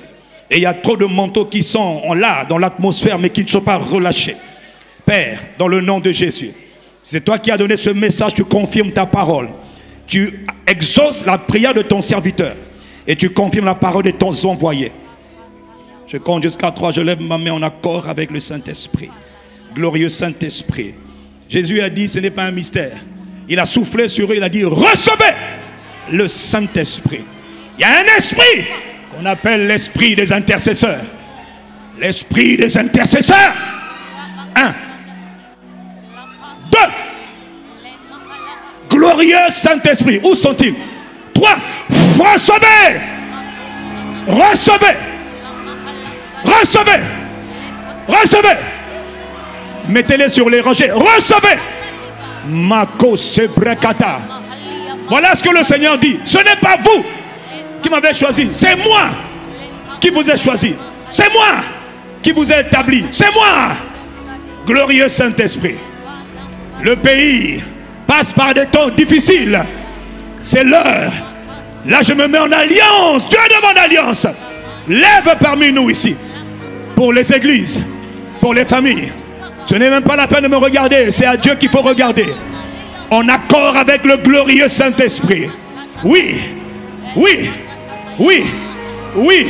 Et il y a trop de manteaux qui sont là, dans l'atmosphère, mais qui ne sont pas relâchés. Père, dans le nom de Jésus, c'est toi qui as donné ce message, tu confirmes ta parole. Tu exauces la prière de ton serviteur. Et tu confirmes la parole de ton envoyé. Je compte jusqu'à 3, je lève ma main en accord avec le Saint-Esprit. Glorieux Saint-Esprit. Jésus a dit, ce n'est pas un mystère. Il a soufflé sur eux, il a dit, recevez le Saint-Esprit. Il y a un esprit qu'on appelle l'esprit des intercesseurs. L'esprit des intercesseurs. 1. 2. Glorieux Saint-Esprit. Où sont-ils? 3. Recevez. Recevez. Recevez. Recevez. Mettez-les sur les rochers. Recevez. Mako Sebrekata. Voilà ce que le Seigneur dit. Ce n'est pas vous qui m'avez choisi. C'est moi qui vous ai choisi. C'est moi qui vous ai établi. C'est moi. Glorieux Saint-Esprit. Le pays passe par des temps difficiles. C'est l'heure. Là, je me mets en alliance. Dieu demande alliance. Lève parmi nous ici. Pour les églises, pour les familles. Ce n'est même pas la peine de me regarder. C'est à Dieu qu'il faut regarder. En accord avec le glorieux Saint-Esprit. Oui. Oui. Oui. Oui.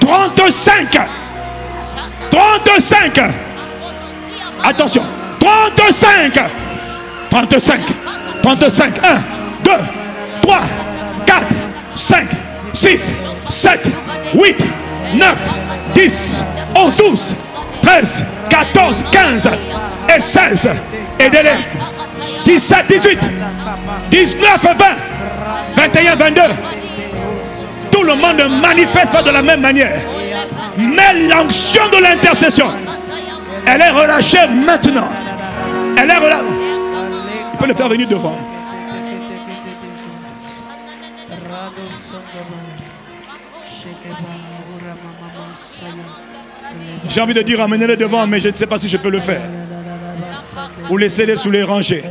35. 35. Attention. 35. 35. 35. 1, 2, 3, 4, 5, 6, 7, 8, 9, 10, 11, 12, 13, 14, 15 et 16. Aidez-les. 17, 18, 19, 20, 21, 22. Tout le monde ne manifeste pas de la même manière. Mais l'onction de l'intercession, elle est relâchée maintenant. Elle est relâchée. peux le faire venir devant. J'ai envie de dire amenez-les devant, mais je ne sais pas si je peux le faire. Ou laissez-les sous les rangées.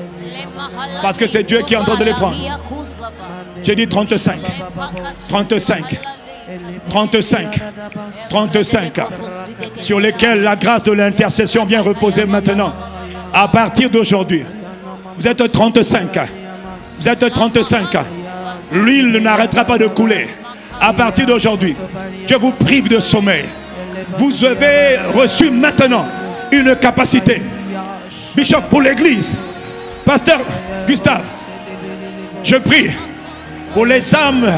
Parce que c'est Dieu qui est en train de les prendre. J'ai dit 35. 35. 35. 35. Sur lesquels la grâce de l'intercession vient reposer maintenant. À partir d'aujourd'hui. Vous êtes 35. Vous êtes 35. L'huile n'arrêtera pas de couler. À partir d'aujourd'hui, Dieu vous prive de sommeil. Vous avez reçu maintenant une capacité. Bishop, pour l'église. Pasteur Gustave, je prie pour les âmes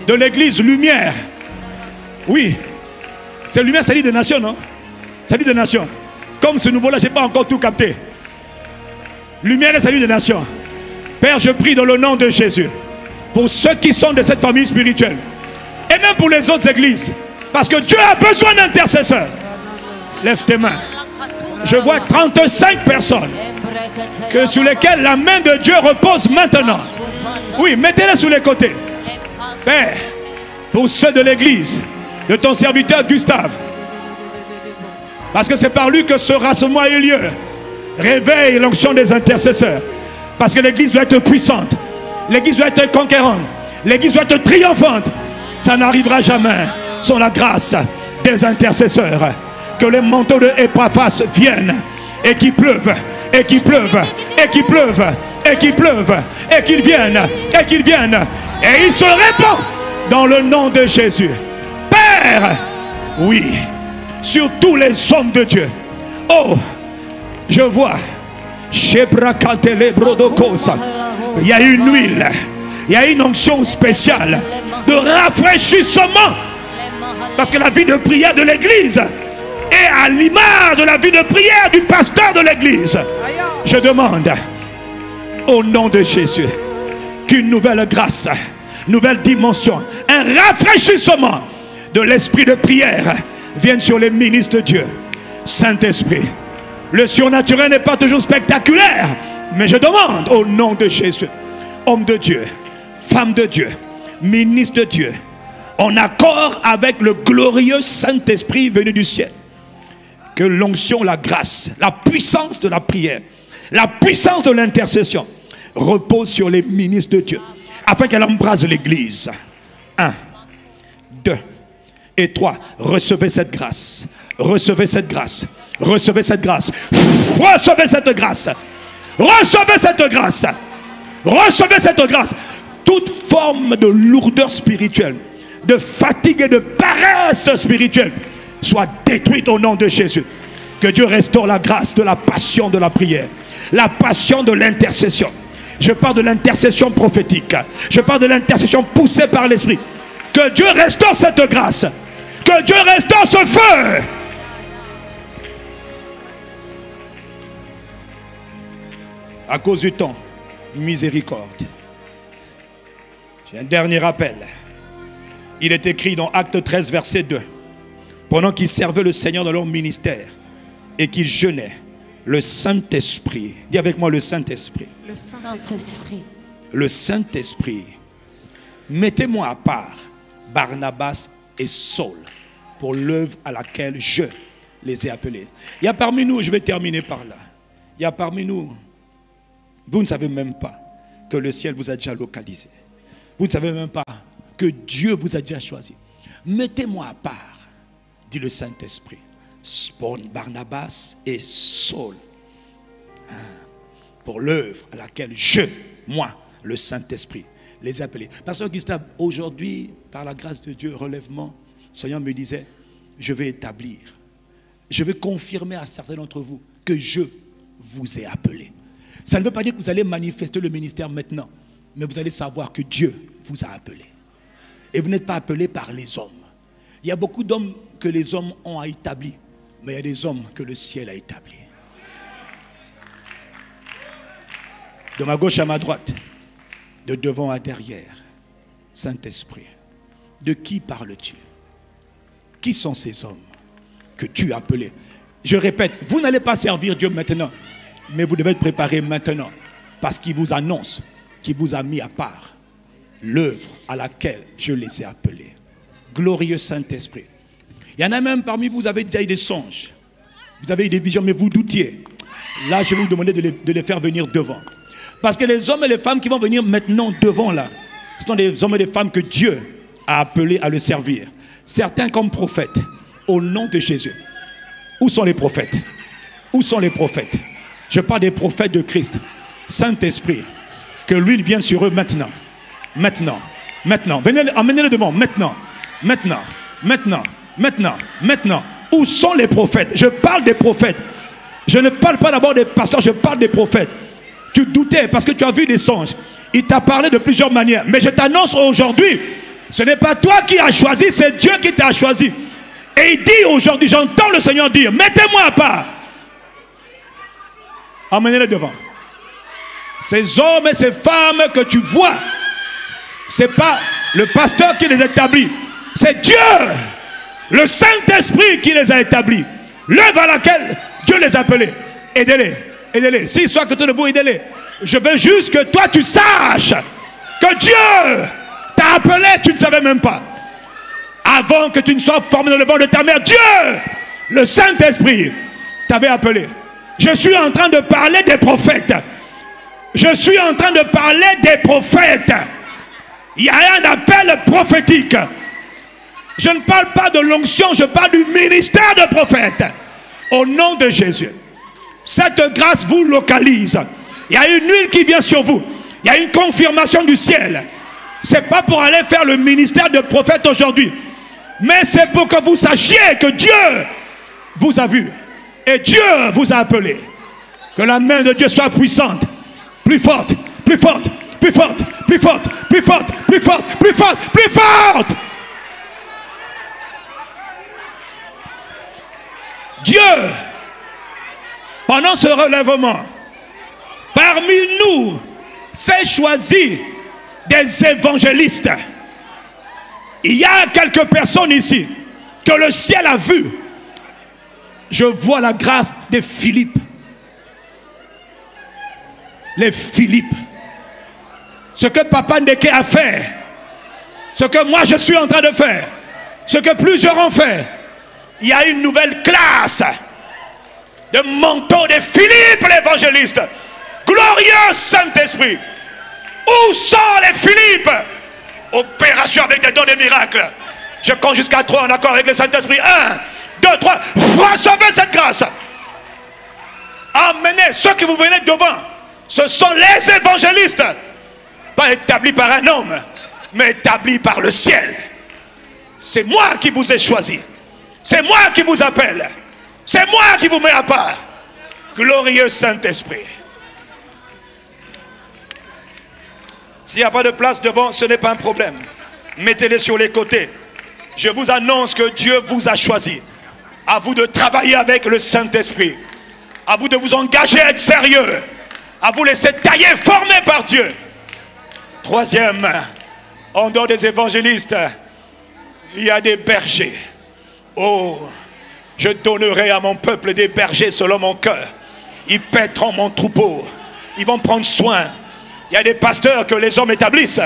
de l'église lumière. Oui, c'est lumière, c'est l'île des nations, non? C'est l'île des nations. Comme ce nouveau-là, je n'ai pas encore tout capté. Lumière et salut des nations. Père, je prie dans le nom de Jésus pour ceux qui sont de cette famille spirituelle et même pour les autres églises, parce que Dieu a besoin d'intercesseurs. Lève tes mains. Je vois 35 personnes sur lesquelles la main de Dieu repose maintenant. Oui, mettez-les sur les côtés. Père, pour ceux de l'église de ton serviteur Gustave, parce que c'est par lui que ce rassemblement a eu lieu. Réveille l'onction des intercesseurs. Parce que l'église doit être puissante. L'église doit être conquérante. L'église doit être triomphante. Ça n'arrivera jamais sans la grâce des intercesseurs. Que les manteaux de Épaphras viennent et qu'il pleuve, et qu'il pleuve, et qu'il pleuve, et qu'il pleuve, et qu'il vienne, et qu'il vienne. Et il se répand dans le nom de Jésus. Père, oui, sur tous les hommes de Dieu. Oh, je vois. Il y a une huile, il y a une onction spéciale de rafraîchissement. Parce que la vie de prière de l'église est à l'image de la vie de prière du pasteur de l'église. Je demande au nom de Jésus qu'une nouvelle grâce, nouvelle dimension, un rafraîchissement de l'esprit de prière vienne sur les ministres de Dieu. Saint-Esprit, le surnaturel n'est pas toujours spectaculaire, mais je demande au nom de Jésus, homme de Dieu, femme de Dieu, ministre de Dieu, en accord avec le glorieux Saint-Esprit venu du ciel, que l'onction, la grâce, la puissance de la prière, la puissance de l'intercession repose sur les ministres de Dieu, afin qu'elle embrase l'église. 1, 2 et 3. Recevez cette grâce. Recevez cette grâce. Recevez cette grâce. Recevez cette grâce. Recevez cette grâce. Recevez cette grâce. Toute forme de lourdeur spirituelle, de fatigue et de paresse spirituelle soit détruite au nom de Jésus. Que Dieu restaure la grâce de la passion de la prière, la passion de l'intercession. Je parle de l'intercession prophétique. Je parle de l'intercession poussée par l'Esprit. Que Dieu restaure cette grâce. Que Dieu restaure ce feu. À cause du temps, miséricorde. J'ai un dernier rappel. Il est écrit dans Actes 13, verset 2. Pendant qu'ils servaient le Seigneur dans leur ministère et qu'ils jeûnaient, le Saint-Esprit, dis avec moi le Saint-Esprit. Le Saint-Esprit. Le Saint-Esprit. Mettez-moi à part Barnabas et Saul pour l'œuvre à laquelle je les ai appelés. Il y a parmi nous, je vais terminer par là. Il y a parmi nous, vous ne savez même pas que le ciel vous a déjà localisé. Vous ne savez même pas que Dieu vous a déjà choisi. Mettez-moi à part, dit le Saint-Esprit, Barnabas et Saul, pour l'œuvre à laquelle je, moi, le Saint-Esprit, les ai appelés. Pasteur Gustave, aujourd'hui, par la grâce de Dieu, relèvement, Seigneur me disait, je vais établir, je vais confirmer à certains d'entre vous que je vous ai appelé. Ça ne veut pas dire que vous allez manifester le ministère maintenant, mais vous allez savoir que Dieu vous a appelé. Et vous n'êtes pas appelé par les hommes. Il y a beaucoup d'hommes que les hommes ont établis, mais il y a des hommes que le ciel a établis. De ma gauche à ma droite, de devant à derrière, Saint-Esprit, de qui parles-tu? Qui sont ces hommes que tu as appelés? Je répète, vous n'allez pas servir Dieu maintenant, mais vous devez être préparé maintenant. Parce qu'il vous annonce qu'il vous a mis à part l'œuvre à laquelle je les ai appelés. Glorieux Saint-Esprit. Il y en a même parmi vous, vous avez déjà eu des songes. Vous avez eu des visions, mais vous doutiez. Là, je vais vous demander de les faire venir devant. Parce que les hommes et les femmes qui vont venir maintenant devant là, ce sont des hommes et des femmes que Dieu a appelés à le servir. Certains comme prophètes, au nom de Jésus. Où sont les prophètes? Où sont les prophètes? Je parle des prophètes de Christ. Saint-Esprit, que l'huile vienne sur eux maintenant. Maintenant. Maintenant. Venez, emmenez-les devant. Maintenant. Maintenant. Maintenant. Maintenant. Maintenant. Où sont les prophètes? Je parle des prophètes. Je ne parle pas d'abord des pasteurs, je parle des prophètes. Tu doutais parce que tu as vu des songes. Il t'a parlé de plusieurs manières. Mais je t'annonce aujourd'hui, ce n'est pas toi qui as choisi, c'est Dieu qui t'a choisi. Et il dit aujourd'hui, j'entends le Seigneur dire, mettez-moi à part. Emmenez-les devant. Ces hommes et ces femmes que tu vois, ce n'est pas le pasteur qui les établit, c'est Dieu, le Saint-Esprit qui les a établis. L'œuvre à laquelle Dieu les a appelés. Aidez-les, aidez-les. S'ils sont à côté de vous, aidez-les. Je veux juste que toi tu saches que Dieu t'a appelé, tu ne savais même pas. Avant que tu ne sois formé dans le ventre de ta mère, Dieu, le Saint-Esprit, t'avait appelé. Je suis en train de parler des prophètes. Je suis en train de parler des prophètes. Il y a un appel prophétique. Je ne parle pas de l'onction, je parle du ministère de prophète. Au nom de Jésus. Cette grâce vous localise. Il y a une huile qui vient sur vous. Il y a une confirmation du ciel. Ce n'est pas pour aller faire le ministère de prophète aujourd'hui. Mais c'est pour que vous sachiez que Dieu vous a vu. Et Dieu vous a appelé. Que la main de Dieu soit puissante. Plus forte, plus forte, plus forte, plus forte, plus forte, plus forte, plus forte, plus forte. Dieu, pendant ce relèvement, parmi nous, s'est choisi des évangélistes. Il y a quelques personnes ici que le ciel a vues. Je vois la grâce de Philippe. Les Philippe. Ce que Papa Ndeke a fait. Ce que moi je suis en train de faire. Ce que plusieurs ont fait. Il y a une nouvelle classe de manteaux de Philippe l'évangéliste. Glorieux Saint-Esprit. Où sont les Philippe? Opération avec des dons et des miracles. Je compte jusqu'à 3 en accord avec le Saint-Esprit. 1, 2, 3. Recevez cette grâce. Emmenez ceux qui vous venez devant. Ce sont les évangélistes. Pas établis par un homme, mais établis par le ciel. C'est moi qui vous ai choisi. C'est moi qui vous appelle. C'est moi qui vous mets à part. Glorieux Saint-Esprit. S'il n'y a pas de place devant, ce n'est pas un problème. Mettez-les sur les côtés. Je vous annonce que Dieu vous a choisi. À vous de travailler avec le Saint-Esprit. À vous de vous engager à être sérieux. À vous laisser tailler, former par Dieu. Troisième, en dehors des évangélistes, il y a des bergers. Oh, je donnerai à mon peuple des bergers selon mon cœur. Ils paîtront mon troupeau. Ils vont prendre soin. Il y a des pasteurs que les hommes établissent.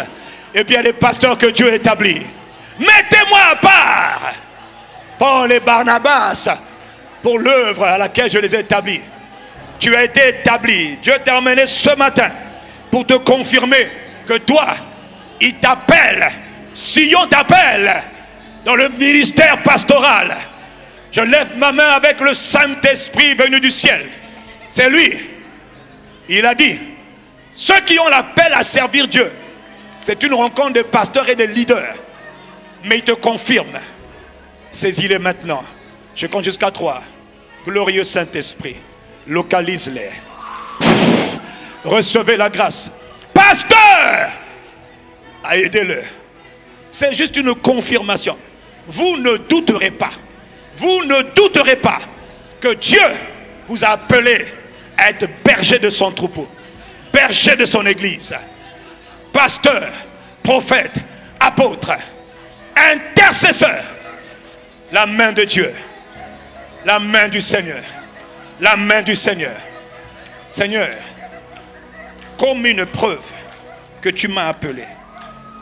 Et puis il y a des pasteurs que Dieu établit. Mettez-moi à part, Paul et Barnabas, pour l'œuvre à laquelle je les ai établis. Tu as été établi. Dieu t'a emmené ce matin pour te confirmer que toi, il t'appelle. Sion t'appelle dans le ministère pastoral. Je lève ma main avec le Saint-Esprit venu du ciel. C'est lui. Il a dit, ceux qui ont l'appel à servir Dieu, c'est une rencontre de pasteurs et de leaders. Mais il te confirme. Saisis-les maintenant. Je compte jusqu'à 3. Glorieux Saint-Esprit, localise-les. Recevez la grâce. Pasteur, aidez-le. C'est juste une confirmation. Vous ne douterez pas. Vous ne douterez pas que Dieu vous a appelé à être berger de son troupeau. Berger de son église. Pasteur, prophète, apôtre, intercesseur. La main de Dieu. La main du Seigneur. La main du Seigneur. Seigneur, comme une preuve que tu m'as appelé.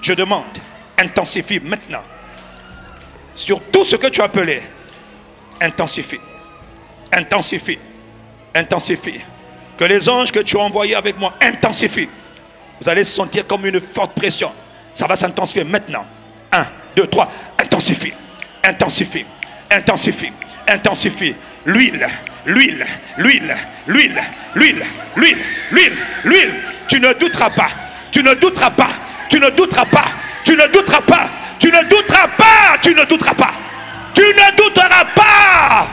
Je demande, intensifie maintenant. Sur tout ce que tu as appelé, intensifie. Intensifie. Intensifie. Que les anges que tu as envoyés avec moi intensifient. Vous allez sentir comme une forte pression. Ça va s'intensifier maintenant. 1, 2, 3. Intensifie. Intensifie. Intensifie. Intensifie. L'huile. L'huile. L'huile. L'huile. L'huile. L'huile. L'huile. L'huile. Tu ne douteras pas. Tu ne douteras pas. Tu ne douteras pas. Tu ne douteras pas. Tu ne douteras pas. Tu ne douteras pas. Tu ne douteras pas.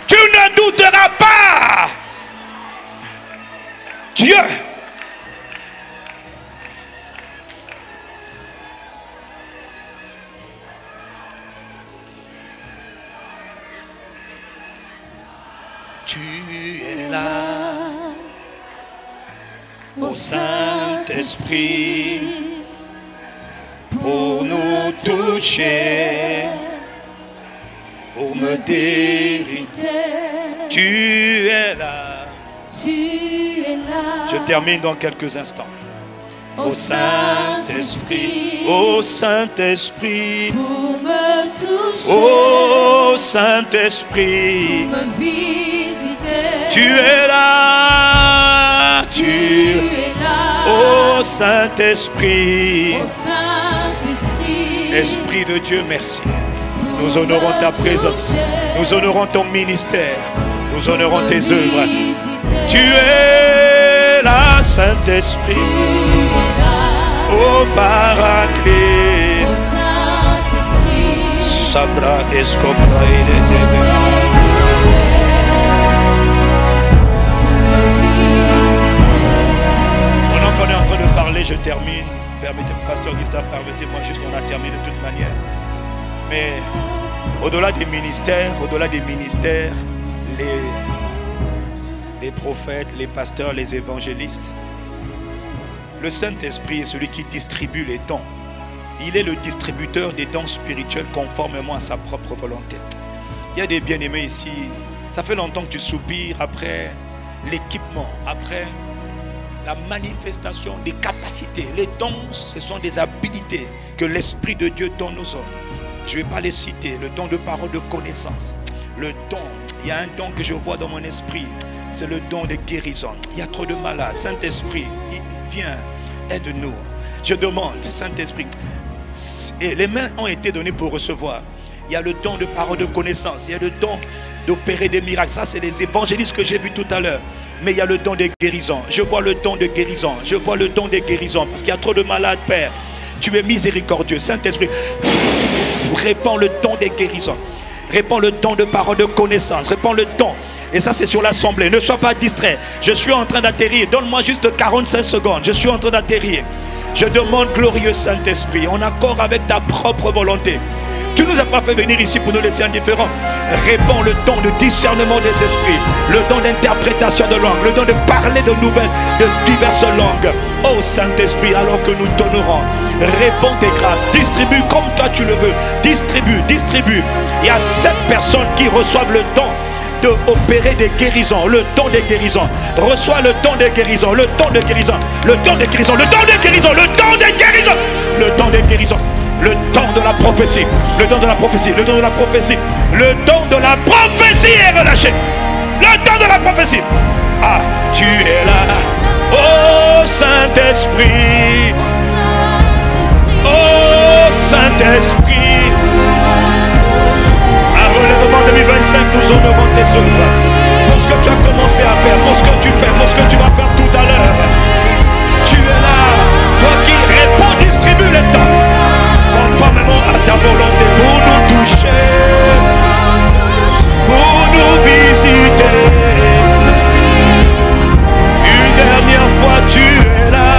Tu ne douteras pas. Dieu. Tu es là, ô Saint-Esprit, pour nous toucher, pour me délivrer. Tu es là. Tu es là. Je termine dans quelques instants. Ô Saint-Esprit, ô Saint-Esprit, pour me toucher, ô Saint-Esprit, pour me visiter. tu es là. Tu es là. Ô Saint-Esprit, Ô Saint-Esprit, Esprit de Dieu, merci. Nous honorons ta présence. Nous honorons ton ministère. Nous honorons tes œuvres. Tu es là, Saint-Esprit. Ô Paraclet. Ô Saint-Esprit, Sabra escopra pendant qu'on est en train de parler, je termine. Permettez-moi, Pasteur Gustave, permettez-moi juste, on a terminé de toute manière. Mais au-delà des ministères, les prophètes, les pasteurs, les évangélistes, le Saint-Esprit est celui qui distribue les dons. Il est le distributeur des dons spirituels conformément à sa propre volonté. Il y a des bien-aimés ici. Ça fait longtemps que tu soupires après l'équipement, après la manifestation des capacités. Les dons, ce sont des habilités que l'Esprit de Dieu donne aux hommes. Je ne vais pas les citer. Le don de parole de connaissance. Le don, il y a un don que je vois dans mon esprit. C'est le don de guérison. Il y a trop de malades. Saint-Esprit, viens, aide-nous. Je demande, Saint-Esprit, et les mains ont été données pour recevoir. Il y a le don de parole de connaissance. Il y a le don d'opérer des miracles. Ça, c'est les évangélistes que j'ai vus tout à l'heure. Mais il y a le don de guérison. Je vois le don de guérison. Je vois le don de guérison. Parce qu'il y a trop de malades, Père. Tu es miséricordieux. Saint-Esprit, répands le don de guérison. Répands le don de parole de connaissance. Répands le don. Et ça, c'est sur l'assemblée. Ne sois pas distrait. Je suis en train d'atterrir. Donne-moi juste 45 secondes. Je suis en train d'atterrir. Je demande, glorieux Saint-Esprit, en accord avec ta propre volonté. Tu ne nous as pas fait venir ici pour nous laisser indifférents. Répands le don de discernement des esprits, le don d'interprétation de langue, le don de parler de nouvelles, de diverses langues. Oh Saint-Esprit, alors que nous t'honorons, réponds tes grâces, distribue comme toi tu le veux. Distribue, distribue. Il y a 7 personnes qui reçoivent le don de opérer des guérisons, le don des guérisons. Reçois le don des guérisons, le don de guérison, le don de guérison, le don de guérison, le don de guérison, le don de guérison, le don de la prophétie, le don de la prophétie, le don de la prophétie, le don de la prophétie est relâché, le don de la prophétie. Ah, tu es là, oh Saint-Esprit, oh Saint-Esprit. Relèvement 2025, nous honorons tes œuvres. Pour ce que tu as commencé à faire, pour ce que tu fais, pour ce que tu vas faire tout à l'heure. Tu es là, toi qui réponds, distribue le temps, conformément à ta volonté, pour nous toucher, pour nous visiter. Une dernière fois, tu es là,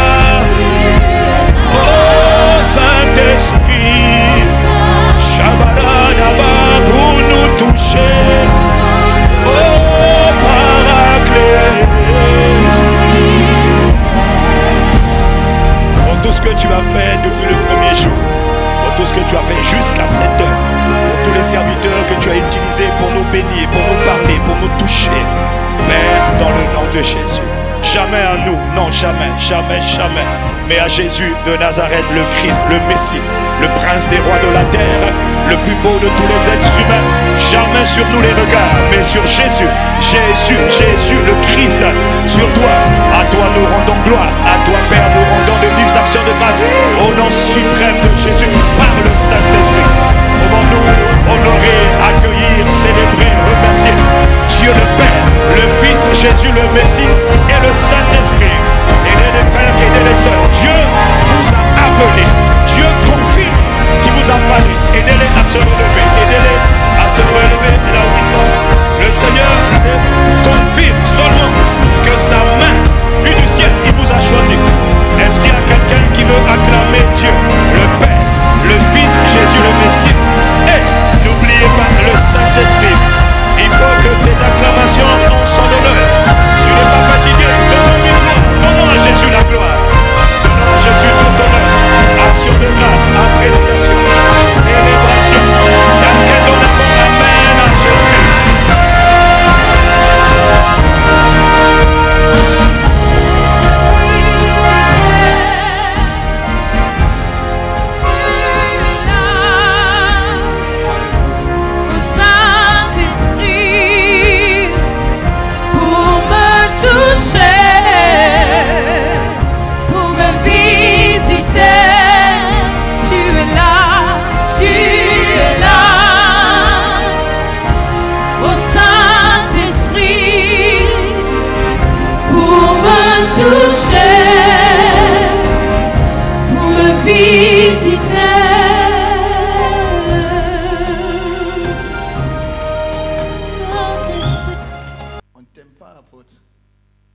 oh Saint-Esprit. Shabaradaba, pour nous toucher, oh Paraclet. Pour tout ce que tu as fait depuis le premier jour, pour tout ce que tu as fait jusqu'à cette heure, pour tous les serviteurs que tu as utilisés pour nous bénir, pour nous parler, pour nous toucher, Père, dans le nom de Jésus. Jamais à nous, non, jamais, jamais, jamais. Mais à Jésus de Nazareth, le Christ, le Messie, le prince des rois de la terre, le plus beau de tous les êtres humains. Jamais sur nous les regards, mais sur Jésus, Jésus, Jésus, le Christ, sur toi. À toi nous rendons gloire, à toi Père nous rendons de vives actions de grâce. Au nom suprême de Jésus, par le Saint-Esprit. Pouvons-nous honorer, accueillir, célébrer, remercier Dieu le Père, le Fils, Jésus le Messie et le Saint-Esprit. Aidez les frères, aidez les sœurs. Dieu vous a appelé. Dieu confirme qu'il vous a parlé. Aidez-les à se relever. Aidez-les à se relever là où ils sont.